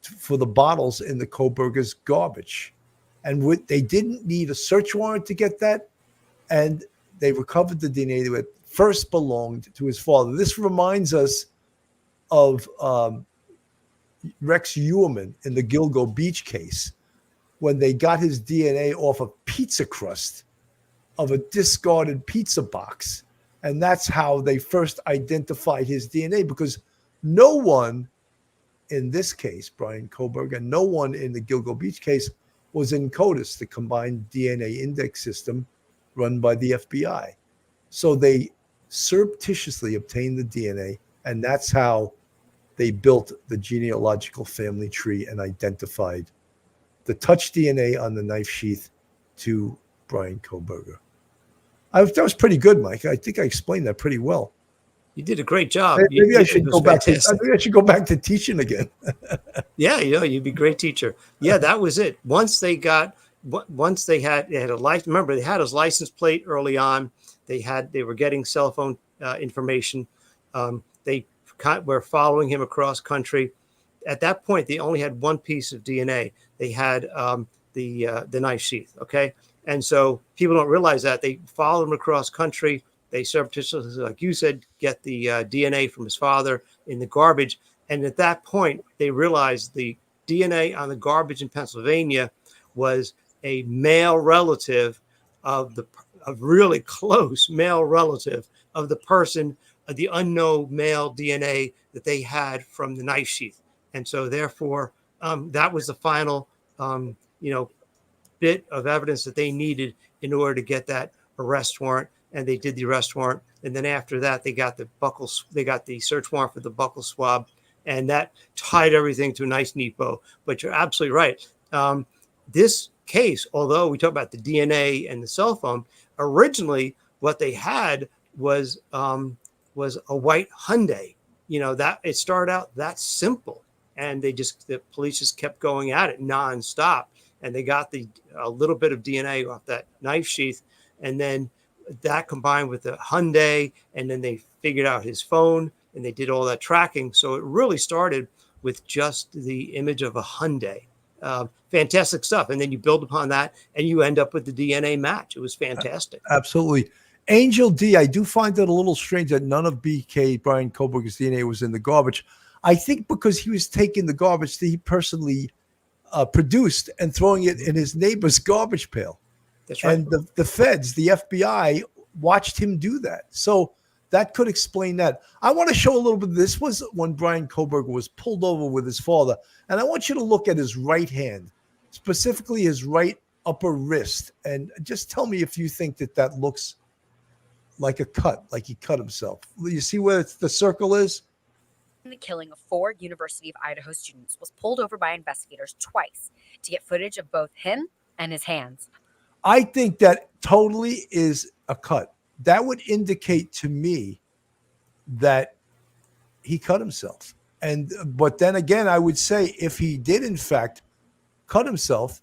for the bottles in the Kohberger's garbage. And they didn't need a search warrant to get that, and they recovered the DNA that first belonged to his father. This reminds us of Rex Uerman in the Gilgo Beach case when they got his DNA off a pizza crust of a discarded pizza box. And that's how they first identified his DNA, because no one in this case, Bryan Kohberger, no one in the Gilgo Beach case was in CODIS, the combined DNA index system run by the FBI. So they surreptitiously obtained the DNA, and that's how they built the genealogical family tree and identified the touch DNA on the knife sheath to Bryan Kohberger. That was pretty good, Mike. I think I explained that pretty well. You did a great job. Maybe I should go back. Maybe I should go back to teaching again. Yeah, you'd be a great teacher. Yeah, that was it. Once they had a license. Remember, they had his license plate early on. They were getting cell phone information. They were following him across country. At that point, they only had one piece of DNA. They had the knife sheath. Okay, and so people don't realize that they followed him across country. They surreptitiously, like you said, get the DNA from his father in the garbage. And at that point, they realized the DNA on the garbage in Pennsylvania was a male relative of really close male relative of the person, the unknown male DNA that they had from the knife sheath. And so therefore, that was the final, bit of evidence that they needed in order to get that arrest warrant. And they did the arrest warrant. And then after that, they got the search warrant for the buccal swab, and that tied everything to a nice neat bow. But you're absolutely right. This case, although we talk about the DNA and the cell phone, originally what they had was a white Hyundai. That it started out that simple, and the police just kept going at it nonstop, and they got a little bit of DNA off that knife sheath, and then that combined with the Hyundai, and then they figured out his phone, and they did all that tracking. So it really started with just the image of a Hyundai. Fantastic stuff. And then you build upon that, and you end up with the DNA match. It was fantastic. Absolutely. Angel D, I do find it a little strange that none of Bryan Kohberger's DNA was in the garbage. I think because he was taking the garbage that he personally produced and throwing it in his neighbor's garbage pail. That's right. And the feds, the FBI, watched him do that. So that could explain that. I want to show a little bit. This was when Bryan Kohberger was pulled over with his father. And I want you to look at his right hand, specifically his right upper wrist. And just tell me if you think that looks like a cut, like he cut himself. You see where the circle is? The killing of 4 University of Idaho students was pulled over by investigators twice to get footage of both him and his hands. I think that totally is a cut. That would indicate to me that he cut himself. But then again, I would say if he did in fact cut himself,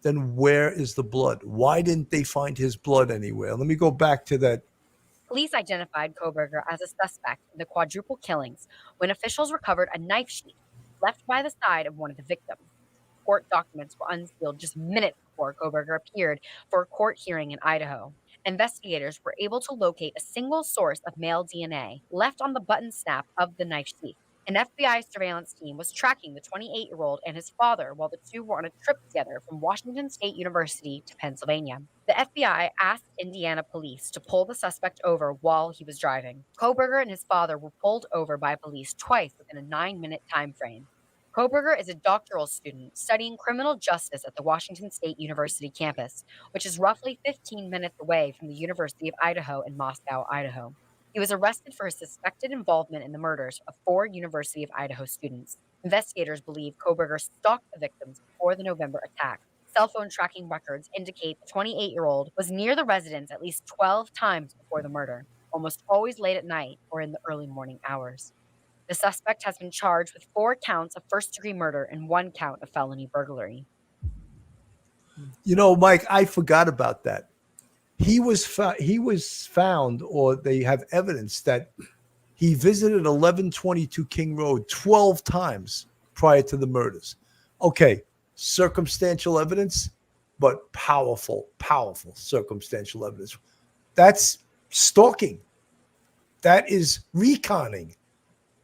then where is the blood? Why didn't they find his blood anywhere? Let me go back to that. Police identified Kohberger as a suspect in the quadruple killings when officials recovered a knife sheath left by the side of one of the victims. Court documents were unsealed just minutes before Kohberger appeared for a court hearing in Idaho. Investigators were able to locate a single source of male DNA left on the button snap of the knife sheath. An FBI surveillance team was tracking the 28-year-old and his father while the two were on a trip together from Washington State University to Pennsylvania. The FBI asked Indiana police to pull the suspect over while he was driving. Kohberger and his father were pulled over by police twice within a 9-minute time frame. Kohberger is a doctoral student studying criminal justice at the Washington State University campus, which is roughly 15 minutes away from the University of Idaho in Moscow, Idaho. He was arrested for his suspected involvement in the murders of 4 University of Idaho students. Investigators believe Kohberger stalked the victims before the November attack. Cell phone tracking records indicate the 28-year-old was near the residence at least 12 times before the murder, almost always late at night or in the early morning hours. The suspect has been charged with 4 counts of first-degree murder and 1 count of felony burglary. Mike, I forgot about that. He was found, or they have evidence that he visited 1122 King Road 12 times prior to the murders. Okay, circumstantial evidence, but powerful circumstantial evidence. That's stalking. That is reconning.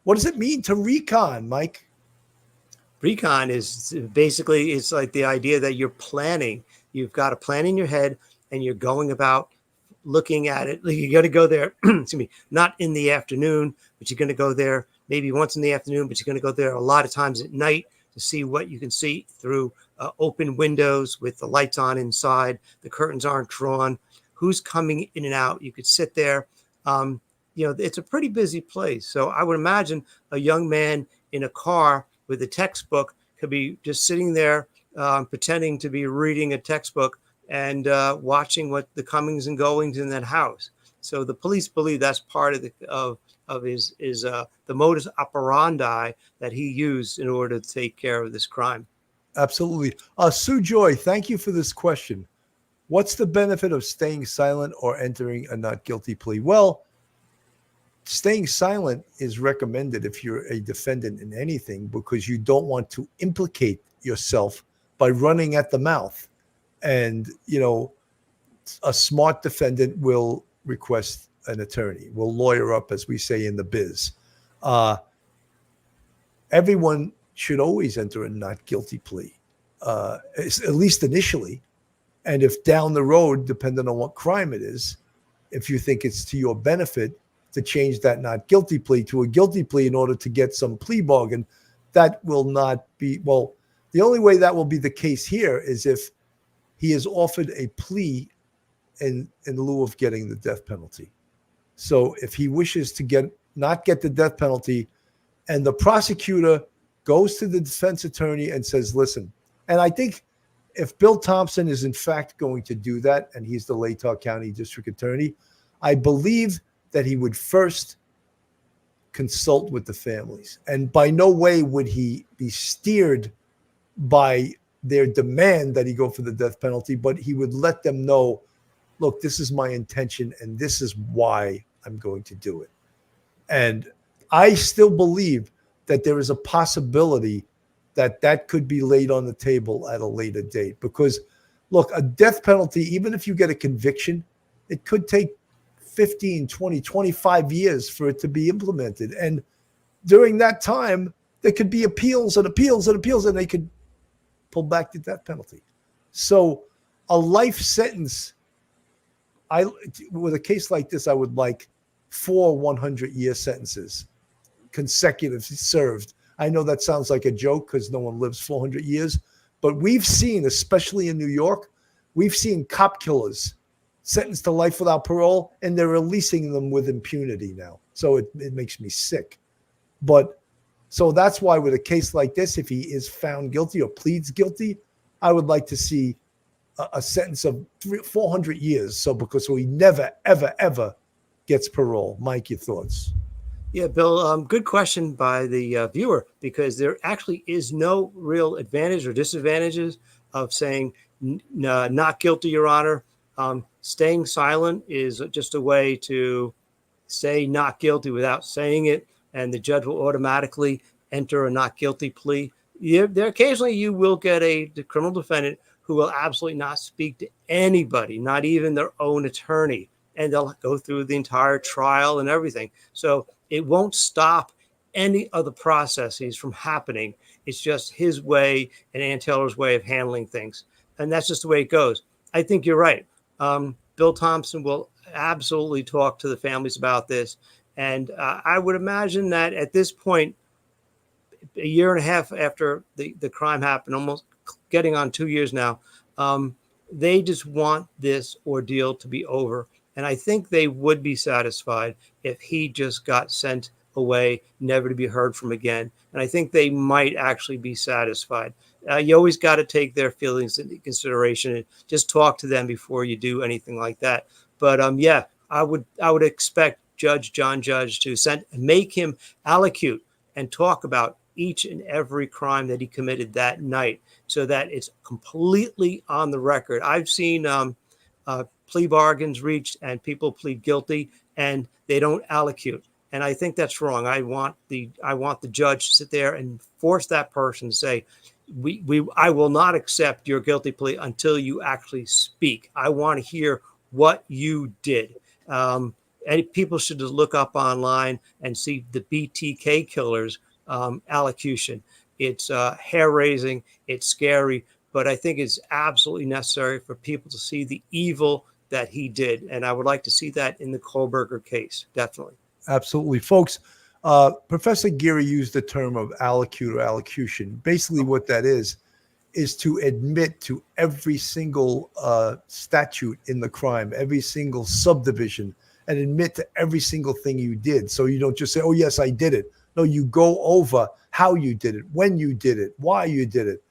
What does it mean to recon, Mike? Recon is basically, it's like the idea that you're planning. You've got a plan in your head and you're going about looking at it. Like, you're going to go there, excuse me, not in the afternoon, but you're going to go there maybe once in the afternoon, but you're going to go there a lot of times at night to see what you can see through open windows with the lights on inside. The curtains aren't drawn. Who's coming in and out? You could sit there. It's a pretty busy place. So I would imagine a young man in a car with a textbook could be just sitting there pretending to be reading a textbook and watching what the comings and goings in that house. So the police believe that's part of the modus operandi that he used in order to take care of this crime. Absolutely. Sue Joy, thank you for this question. What's the benefit of staying silent or entering a not guilty plea? Well, staying silent is recommended if you're a defendant in anything, because you don't want to implicate yourself by running at the mouth. And, a smart defendant will request an attorney, will lawyer up, as we say in the biz. Everyone should always enter a not guilty plea, at least initially. And if down the road, depending on what crime it is, if you think it's to your benefit to change that not guilty plea to a guilty plea in order to get some plea bargain, that will not be, well, the only way that will be the case here is if he is offered a plea in lieu of getting the death penalty. So if he wishes to not get the death penalty, and the prosecutor goes to the defense attorney and says, listen, and I think if Bill Thompson is in fact going to do that, and he's the Latah County District Attorney, I believe that he would first consult with the families. And by no way would he be steered by their demand that he go for the death penalty, but he would let them know, look, this is my intention and this is why I'm going to do it. And I still believe that there is a possibility that could be laid on the table at a later date. Because, look, a death penalty, even if you get a conviction, it could take 15, 20, 25 years for it to be implemented. And during that time, there could be appeals and appeals and appeals, and they could pull back the death penalty. So a life sentence, with a case like this, I would like 4 100-year sentences, consecutively served. I know that sounds like a joke because no one lives 400 years, but we've seen, especially in New York, we've seen cop killers sentenced to life without parole, and they're releasing them with impunity now. So it makes me sick. But so that's why with a case like this, if he is found guilty or pleads guilty, I would like to see a sentence of 400 years. So he never, ever, ever gets parole. Mike, your thoughts? Yeah, Bill, good question by the viewer, because there actually is no real advantage or disadvantages of saying not guilty, Your Honor. Staying silent is just a way to say not guilty without saying it, and the judge will automatically enter a not guilty plea. There occasionally you will get the criminal defendant who will absolutely not speak to anybody, not even their own attorney, and they'll go through the entire trial and everything. So it won't stop any of the processes from happening. It's just his way and Ann Taylor's way of handling things. And that's just the way it goes. I think you're right. Bill Thompson will absolutely talk to the families about this. And I would imagine that at this point, a year and a half after the crime happened, almost getting on 2 years now, they just want this ordeal to be over. And I think they would be satisfied if he just got sent away, never to be heard from again. And I think they might actually be satisfied. You always got to take their feelings into consideration and just talk to them before you do anything like that. But yeah, I would expect Judge John Judge to make him allocute and talk about each and every crime that he committed that night, so that it's completely on the record. I've seen plea bargains reached and people plead guilty and they don't allocute. And I think that's wrong. I want the judge to sit there and force that person to say, I will not accept your guilty plea until you actually speak. I want to hear what you did. and people should just look up online and see the BTK killers allocution. It's hair raising, it's scary, but I think it's absolutely necessary for people to see the evil that he did. And I would like to see that in the Kohberger case, definitely. Absolutely. Folks, Professor Geary used the term of allocute or allocution. Basically what that is to admit to every single statute in the crime, every single subdivision, and admit to every single thing you did. So you don't just say, oh, yes, I did it. No, you go over how you did it, when you did it, why you did it.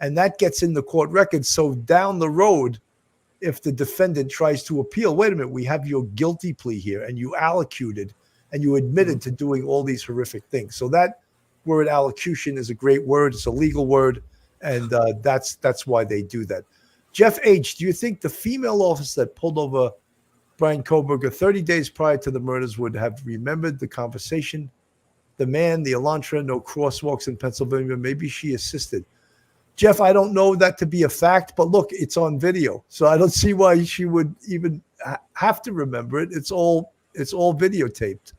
And that gets in the court record. So down the road, if the defendant tries to appeal, wait a minute, we have your guilty plea here, and you allocuted and you admitted to doing all these horrific things. So that word allocution is a great word. It's a legal word. And that's why they do that. Jeff H., do you think the female officer that pulled over Bryan Kohberger 30 days prior to the murders would have remembered the conversation? The man, the Elantra, no crosswalks in Pennsylvania. Maybe she assisted. Jeff, I don't know that to be a fact, but look, it's on video. So I don't see why she would even have to remember it. It's all videotaped.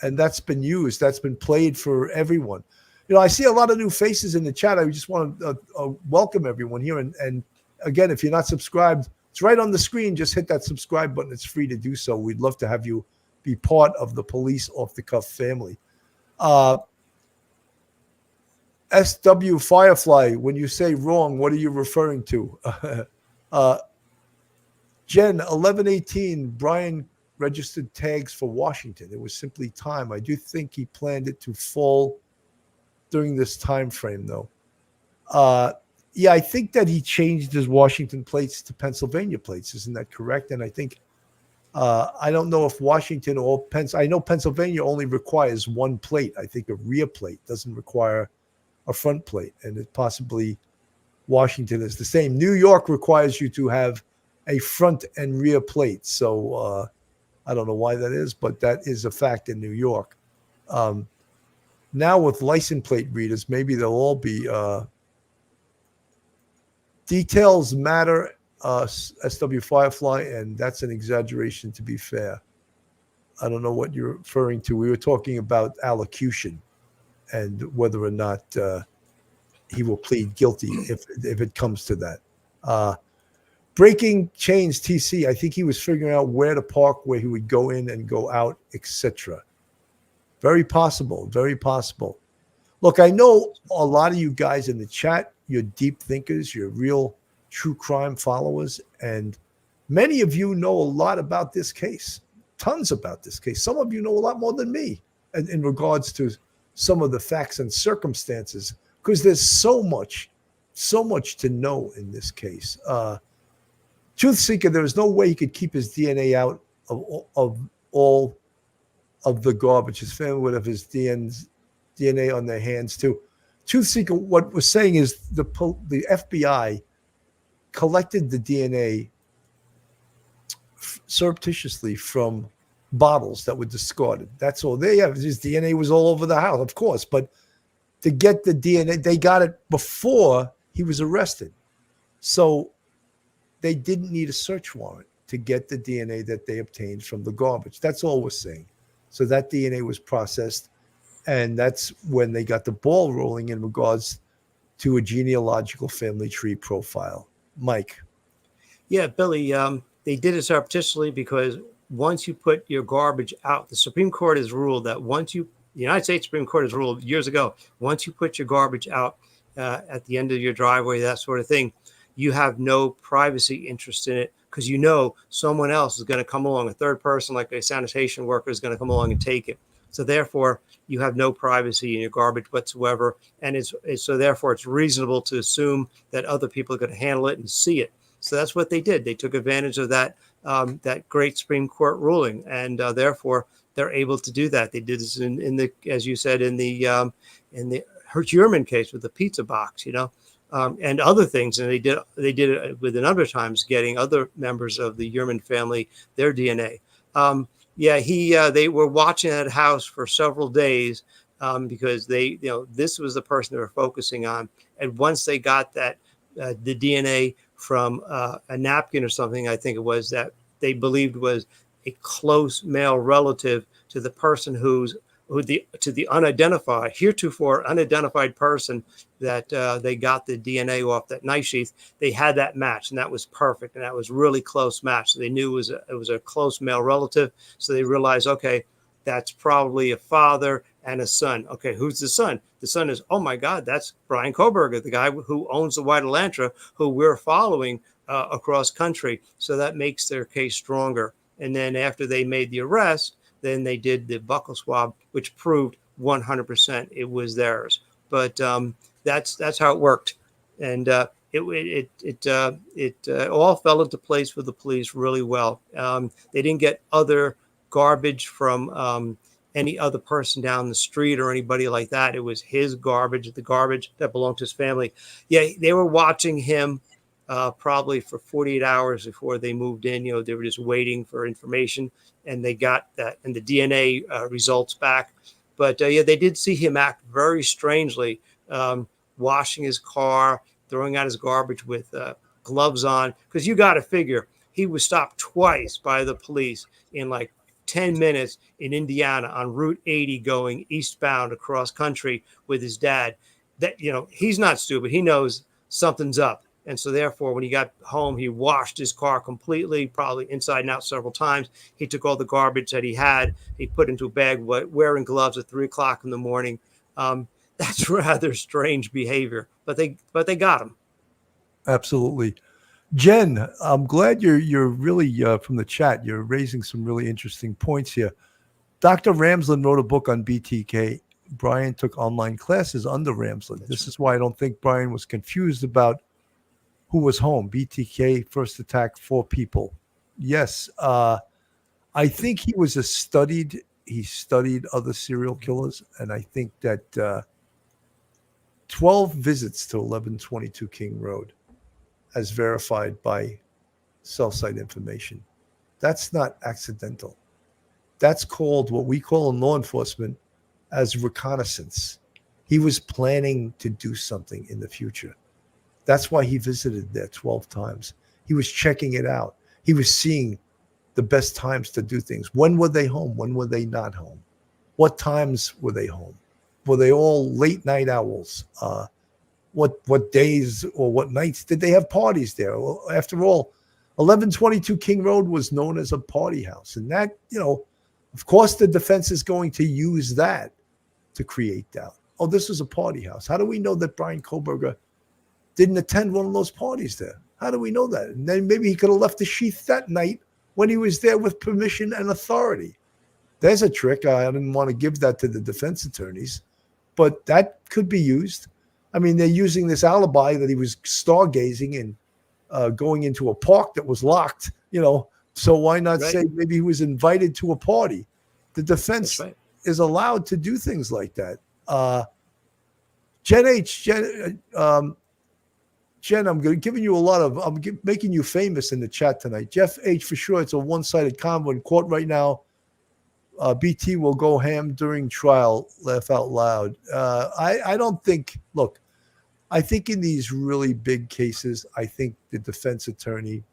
And that's been used. That's been played for everyone. You know, I see a lot of new faces in the chat. I just want to welcome everyone here. And again, if you're not subscribed, it's right on the screen. Just hit that subscribe button. It's free to do so. We'd love to have you be part of the Police Off the Cuff family. SW Firefly, when you say wrong, what are you referring to? Jen, 1118, Bryan registered tags for Washington. It was simply time. I do think he planned it to fall during this time frame, though. Yeah, I think that he changed his Washington plates to Pennsylvania plates. Isn't that correct? And I think I don't know if Washington or I know Pennsylvania only requires one plate. I think a rear plate doesn't require a front plate, and it possibly Washington is the same. New York requires you to have a front and rear plate. So I don't know why that is, but that is a fact in New York. Now with license plate readers, maybe they'll all be details matter, SW Firefly, and that's an exaggeration, to be fair. I don't know what you're referring to. We were talking about allocution and whether or not he will plead guilty if it comes to that. Breaking Chains TC, I think he was figuring out where to park, where he would go in and go out, etc. Very possible, very possible. Look, I know a lot of you guys in the chat, you're deep thinkers, you're real true crime followers, and many of you know a lot about this case, tons about this case. Some of you know a lot more than me in regards to some of the facts and circumstances, because there's so much to know in this case. Truth Seeker, there was no way he could keep his DNA out of all of the garbage. His family would have his DNA on their hands too. Truth Seeker, what we're saying is the FBI collected the DNA surreptitiously from bottles that were discarded. That's all. They have his DNA was all over the house, of course, but to get the DNA, they got it before he was arrested. So they didn't need a search warrant to get the DNA that they obtained from the garbage. That's all we're saying. So that DNA was processed, and that's when they got the ball rolling in regards to a genealogical family tree profile. Mike. Yeah, Billy, they did it surreptitiously because once you put your garbage out, the Supreme Court has ruled that the United States Supreme Court has ruled years ago, once you put your garbage out at the end of your driveway, that sort of thing, you have no privacy interest in it because you know someone else is going to come along, a third person like a sanitation worker is going to come along and take it. So therefore, you have no privacy in your garbage whatsoever. And so therefore, it's reasonable to assume that other people are going to handle it and see it. So that's what they did. They took advantage of that great Supreme Court ruling, and therefore they're able to do that. They did this in the, as you said, in the Hertzgerman case with the pizza box, and other things. And they did it with a number of times, getting other members of the Yerman family their DNA. They were watching that house for several days because this was the person they were focusing on. And once they got that the DNA from a napkin or something, I think it was, that they believed was a close male relative to the person to the unidentified, heretofore unidentified person that they got the DNA off that knife sheath. They had that match, and that was perfect, and that was really close match. So they knew it was a close male relative. So they realized, okay, that's probably a father and a son. Okay, who's the son? The son is, oh my God, that's Bryan Kohberger, the guy who owns the White Elantra, who we're following across country. So that makes their case stronger. And then after they made the arrest, then they did the buccal swab, which proved 100% it was theirs. But that's how it worked, and it all fell into place for the police really well. They didn't get other garbage from any other person down the street or anybody like that. It was his garbage, the garbage that belonged to his family. Yeah, they were watching him probably for 48 hours before they moved in. You know, they were just waiting for information, and they got that and the DNA results back. But yeah, they did see him act very strangely, washing his car, throwing out his garbage with gloves on. Because you got to figure he was stopped twice by the police in like 10 minutes in Indiana on Route 80 going eastbound across country with his dad. That, you know, he's not stupid. He knows something's up. And so therefore, when he got home, he washed his car completely, probably inside and out several times. He took all the garbage that he had, he put into a bag, wearing gloves at 3 o'clock in the morning. That's rather strange behavior, but they got him. Absolutely. Jen, I'm glad you're really from the chat. You're raising some really interesting points here. Dr. Ramsland wrote a book on BTK. Bryan took online classes under Ramsland. This is why I don't think Bryan was confused about who was home. BTK first attacked 4 people. Yes, I think he studied other serial killers, and I think that 12 visits to 1122 King Road, as verified by cell site information. That's not accidental. That's called, what we call in law enforcement, as reconnaissance. He was planning to do something in the future. That's why he visited there 12 times. He was checking it out. He was seeing the best times to do things. When were they home? When were they not home? What times were they home? Were they all late night owls? What days or what nights did they have parties there? Well, after all, 1122 King Road was known as a party house. And that, you know, of course, the defense is going to use that to create doubt. Oh, this was a party house. How do we know that Bryan Kohberger didn't attend one of those parties there? How do we know that? And then maybe he could have left the sheath that night when he was there with permission and authority. There's a trick. I didn't want to give that to the defense attorneys, but that could be used. I mean, they're using this alibi that he was stargazing and going into a park that was locked, you know, so why not say maybe he was invited to a party? The defense is allowed to do things like that. Jen, I'm giving you a lot of, making you famous in the chat tonight. Jeff H, for sure, it's a one-sided combo in court right now. BT will go ham during trial, laugh out loud. I don't think, look, I think in these really big cases, I think the defense attorney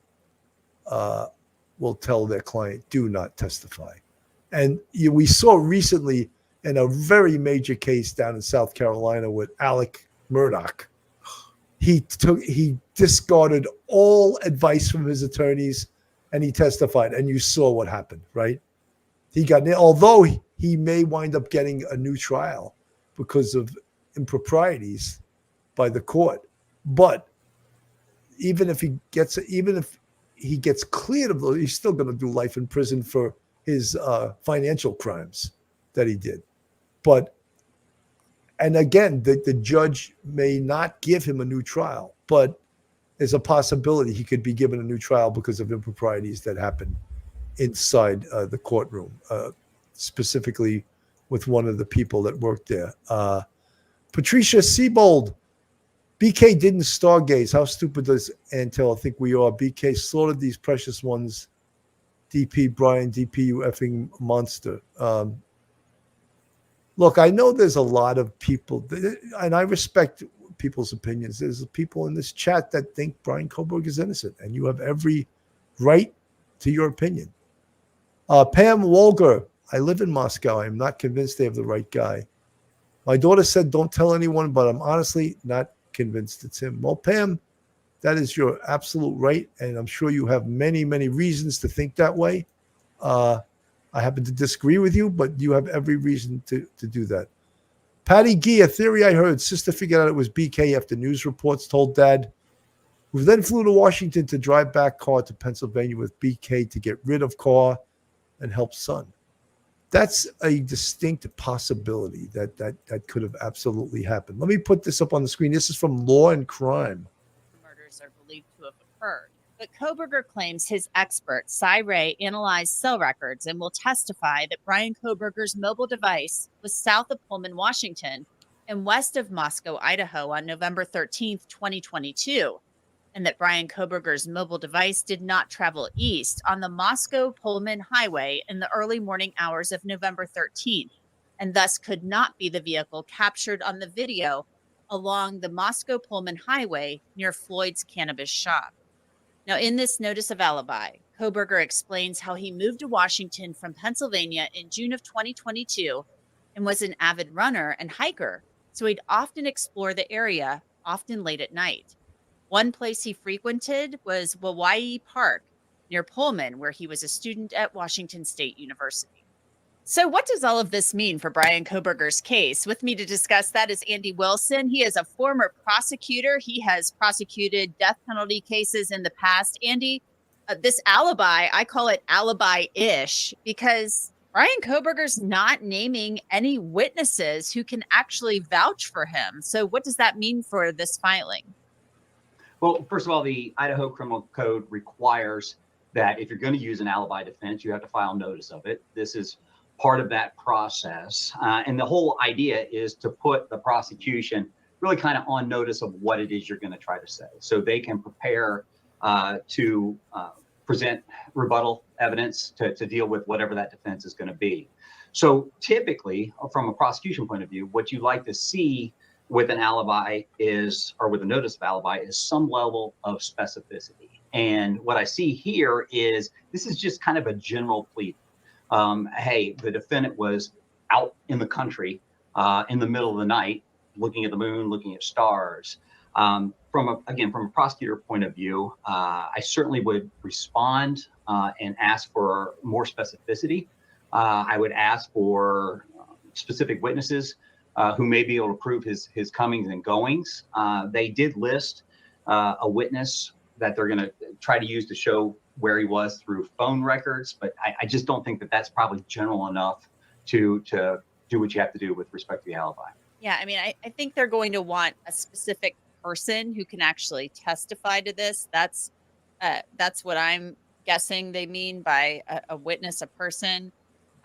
will tell their client, do not testify. And we saw recently in a very major case down in South Carolina with Alec Murdaugh, he discarded all advice from his attorneys and he testified, and you saw what happened, right? He got, although he may wind up getting a new trial because of improprieties by the court, but even if he gets cleared of those, he's still going to do life in prison for his financial crimes that he did. But, and again, the judge may not give him a new trial, but there's a possibility he could be given a new trial because of improprieties that happened inside the courtroom, specifically with one of the people that worked there. Patricia Siebold, BK didn't stargaze. How stupid does Antel think we are? BK slaughtered these precious ones. DP, Bryan, DP, you effing monster. Look, I know there's a lot of people, and I respect people's opinions. There's people in this chat that think Bryan Kohberger is innocent, and you have every right to your opinion. Pam Wolger, I live in Moscow. I'm not convinced they have the right guy. My daughter said, don't tell anyone, but I'm honestly not convinced it's him. Well, Pam, that is your absolute right. And I'm sure you have many, many reasons to think that way. I happen to disagree with you, but you have every reason to do that. Patty Gee, a theory I heard, sister figured out it was BK after news reports told dad, who then flew to Washington to drive back car to Pennsylvania with BK to get rid of car and help son. That's a distinct possibility that could have absolutely happened. Let me put this up on the screen. This is from Law and Crime. Murders are believed to have occurred. But Kohberger claims his expert, Cy Ray, analyzed cell records and will testify that Bryan Kohberger's mobile device was south of Pullman, Washington, and west of Moscow, Idaho on November 13th, 2022, and that Bryan Kohberger's mobile device did not travel east on the Moscow-Pullman highway in the early morning hours of November 13th, and thus could not be the vehicle captured on the video along the Moscow-Pullman highway near Floyd's cannabis shop. Now, in this notice of alibi, Kohberger explains how he moved to Washington from Pennsylvania in June of 2022 and was an avid runner and hiker, so he'd often explore the area, often late at night. One place he frequented was Hawaii Park near Pullman, where he was a student at Washington State University. So what does all of this mean for Bryan Kohberger's case? With me to discuss that is Andy Wilson. He is a former prosecutor. He has prosecuted death penalty cases in the past. Andy, this alibi, I call it alibi-ish because Bryan Kohberger's not naming any witnesses who can actually vouch for him. So what does that mean for this filing? Well, first of all, the Idaho Criminal Code requires that if you're going to use an alibi defense, you have to file notice of it. This is part of that process. And the whole idea is to put the prosecution really kind of on notice of what it is you're going to try to say. So they can prepare to present rebuttal evidence to deal with whatever that defense is going to be. So typically, from a prosecution point of view, what you like to see with an alibi is, or with a notice of alibi, is some level of specificity. And what I see here is this is just kind of a general plea. Hey, the defendant was out in the country in the middle of the night, looking at the moon, looking at stars. From a prosecutor point of view, I certainly would respond and ask for more specificity. I would ask for specific witnesses who may be able to prove his comings and goings. They did list a witness that they're going to try to use to show where he was through phone records, but I just don't think that that's probably general enough to do what you have to do with respect to the alibi. Yeah, I mean, I think they're going to want a specific person who can actually testify to this. That's what I'm guessing they mean by a witness, a person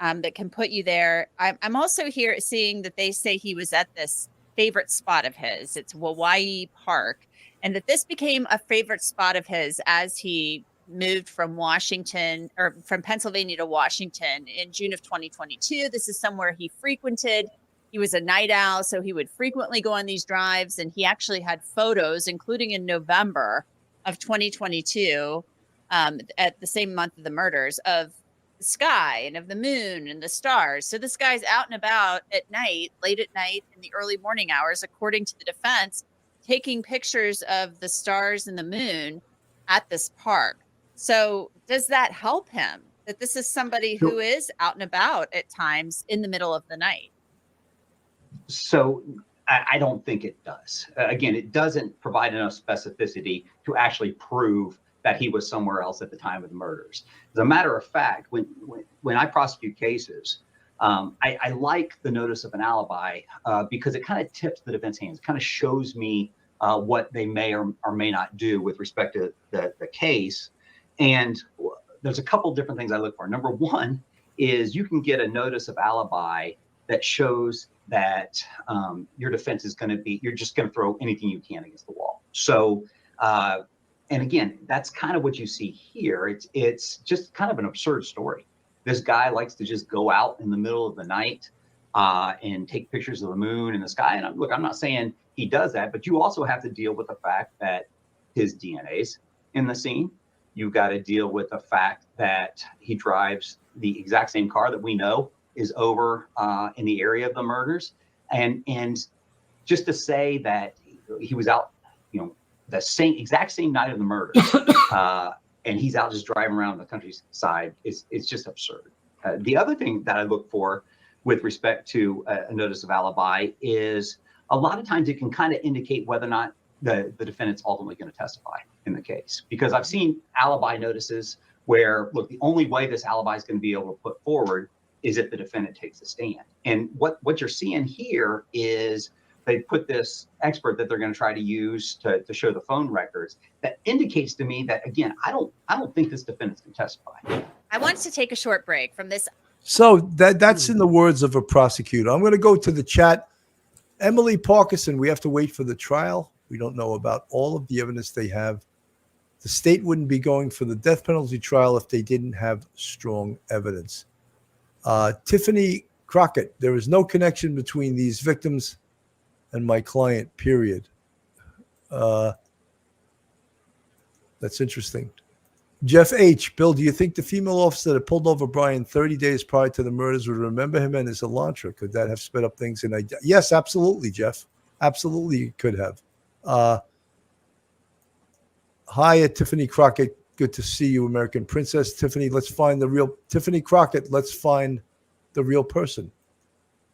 that can put you there. I'm also here seeing that they say he was at this favorite spot of his. It's Hawaii Park, and that this became a favorite spot of his as he moved from Washington or from Pennsylvania to Washington in June of 2022. This is somewhere he frequented. He was a night owl, so he would frequently go on these drives, and he actually had photos, including in November of 2022, at the same month of the murders, of the sky and of the moon and the stars. So this guy's out and about at night, late at night, in the early morning hours, according to the defense, taking pictures of the stars and the moon at this park. So does that help him that this is somebody who is out and about at times in the middle of the night? So I don't think it does. Again, it doesn't provide enough specificity to actually prove that he was somewhere else at the time of the murders. As a matter of fact, when I prosecute cases, I like the notice of an alibi because it kind of tips the defense hands, kind of shows me what they may or may not do with respect to the case. And there's a couple different things I look for. Number one is you can get a notice of alibi that shows that your defense is going to be, you're just going to throw anything you can against the wall. So, and again, that's kind of what you see here. It's just kind of an absurd story. This guy likes to just go out in the middle of the night and take pictures of the moon and the sky. And look, I'm not saying he does that, but you also have to deal with the fact that his DNA's in the scene. You've got to deal with the fact that he drives the exact same car that we know is over in the area of the murders. And just to say that he was out, the exact same night of the murders, and he's out just driving around the countryside is just absurd. The other thing that I look for with respect to a notice of alibi is a lot of times it can kind of indicate whether or not the defendant's ultimately going to testify in the case. Because I've seen alibi notices where, look, the only way this alibi is going to be able to put forward is if the defendant takes a stand. And what you're seeing here is they put this expert that they're going to try to use to show the phone records. That indicates to me that, again, I don't think this defendant's going to testify. I want to take a short break from this. So that's in the words of a prosecutor. I'm going to go to the chat. Emily Parkinson, we have to wait for the trial. We don't know about all of the evidence they have. The state wouldn't be going for the death penalty trial if they didn't have strong evidence. Tiffany Crockett, there is no connection between these victims and my client, period. That's interesting. Jeff H. Bill, do you think the female officer that pulled over Bryan 30 days prior to the murders would remember him and his Elantra? Could that have sped up things? Yes, absolutely, Jeff. Absolutely, it could have. Hi, Tiffany Crockett. Good to see you, American Princess. Tiffany, let's find the real Tiffany Crockett. Let's find the real person.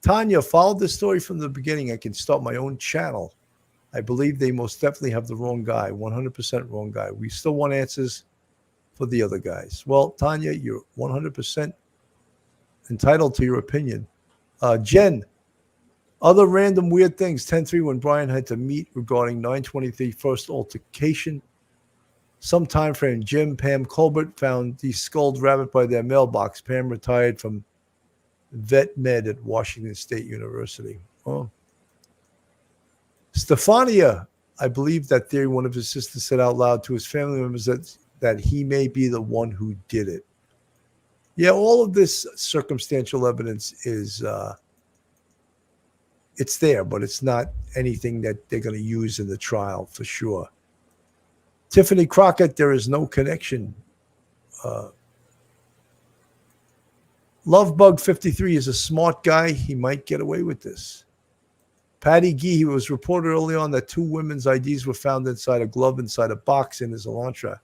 Tanya, follow this story from the beginning. I can start my own channel. I believe they most definitely have the wrong guy, 100% wrong guy. We still want answers for the other guys. Well, Tanya, you're 100% entitled to your opinion. Jen, other random weird things. 10-3 when Bryan had to meet regarding 923 first altercation. Some time frame. Jim, Pam Colbert found the skulled rabbit by their mailbox. Pam retired from vet med at Washington State University. Oh. Stefania, I believe that theory, one of his sisters said out loud to his family members that he may be the one who did it. Yeah, all of this circumstantial evidence is, it's there, but it's not anything that they're going to use in the trial for sure. Tiffany Crockett, there is no connection. Lovebug53 is a smart guy. He might get away with this. Patty Gee, it was reported early on that 2 women's IDs were found inside a glove inside a box in his Elantra.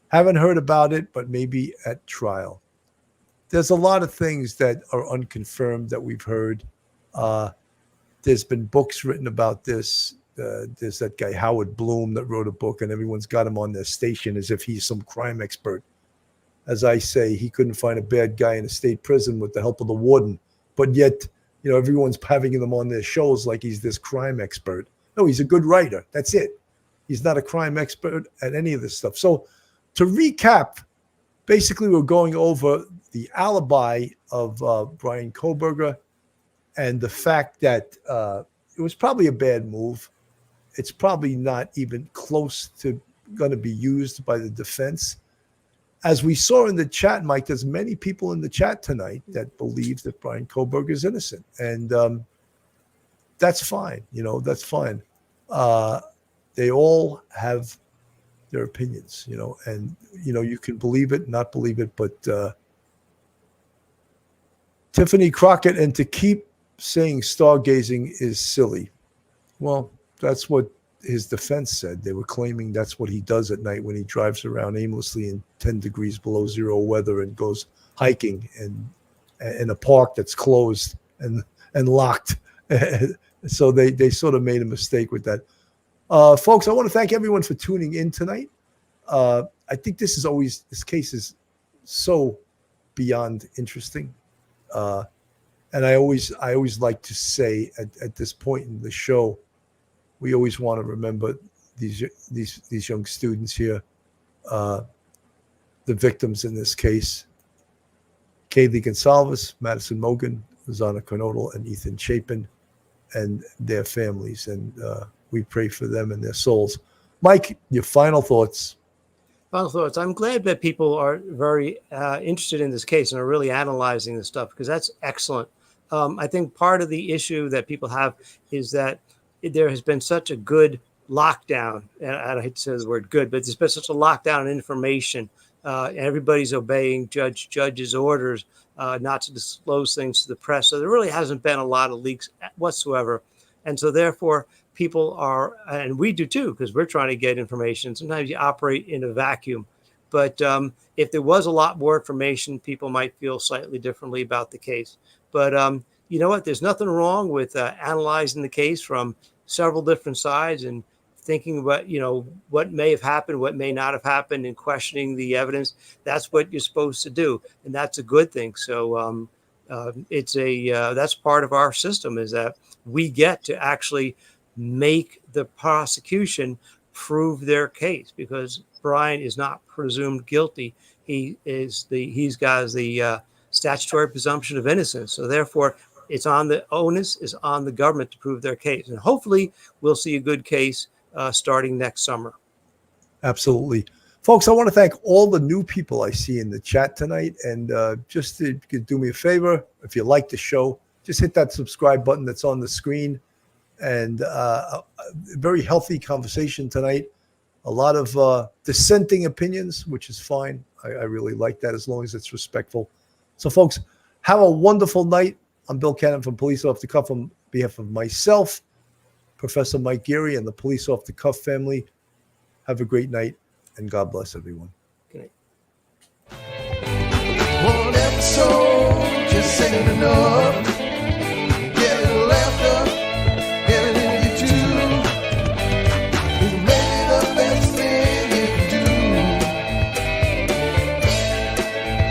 Haven't heard about it, but maybe at trial. There's a lot of things that are unconfirmed that we've heard. There's been books written about this. There's that guy, Howard Bloom, that wrote a book, and everyone's got him on their station as if he's some crime expert. As I say, he couldn't find a bad guy in a state prison with the help of the warden. But yet, everyone's having him on their shows like he's this crime expert. No, he's a good writer. That's it. He's not a crime expert at any of this stuff. So to recap, basically we're going over the alibi of Bryan Kohberger and the fact that it was probably a bad move. It's probably not even close to going to be used by the defense. As we saw in the chat, Mike, there's many people in the chat tonight that believe that Bryan Kohberger is innocent. And that's fine. That's fine. They all have their opinions, and, you can believe it, not believe it. But Tiffany Crockett, and to keep saying stargazing is silly. Well, that's what his defense said. They were claiming that's what he does at night when he drives around aimlessly in 10 degrees below zero weather and goes hiking in a park that's closed and locked. So they sort of made a mistake with that. Folks, I want to thank everyone for tuning in tonight. I think this case is so beyond interesting. And I always like to say at this point in the show, we always want to remember these young students here, the victims in this case, Kaylee Gonsalves, Madison Mogen, Zana Kernodle, and Ethan Chapin, and their families. And we pray for them and their souls. Mike, your final thoughts. Final thoughts. I'm glad that people are very interested in this case and are really analyzing this stuff, because that's excellent. I think part of the issue that people have is that there has been such a good lockdown. And I hate to say the word good, but there's been such a lockdown on information. Everybody's obeying judge's orders not to disclose things to the press. So there really hasn't been a lot of leaks whatsoever. And so therefore, people are, and we do too, because we're trying to get information. Sometimes you operate in a vacuum. But if there was a lot more information, people might feel slightly differently about the case. But you know what? There's nothing wrong with analyzing the case from several different sides and thinking about, what may have happened, what may not have happened, and questioning the evidence. That's what you're supposed to do, and that's a good thing. So that's part of our system, is that we get to actually make the prosecution prove their case, because Bryan is not presumed guilty. He's got the statutory presumption of innocence. So therefore, the onus is on the government to prove their case. And hopefully we'll see a good case starting next summer. Absolutely. Folks, I want to thank all the new people I see in the chat tonight. And just to do me a favor, if you like the show, just hit that subscribe button that's on the screen. And a very healthy conversation tonight. A lot of dissenting opinions, which is fine. I really like that, as long as it's respectful. So, folks, have a wonderful night. I'm Bill Cannon from Police Off the Cuff on behalf of myself, Professor Mike Geary, and the Police Off the Cuff family. Have a great night, and God bless everyone. Good night. One episode just ain't enough.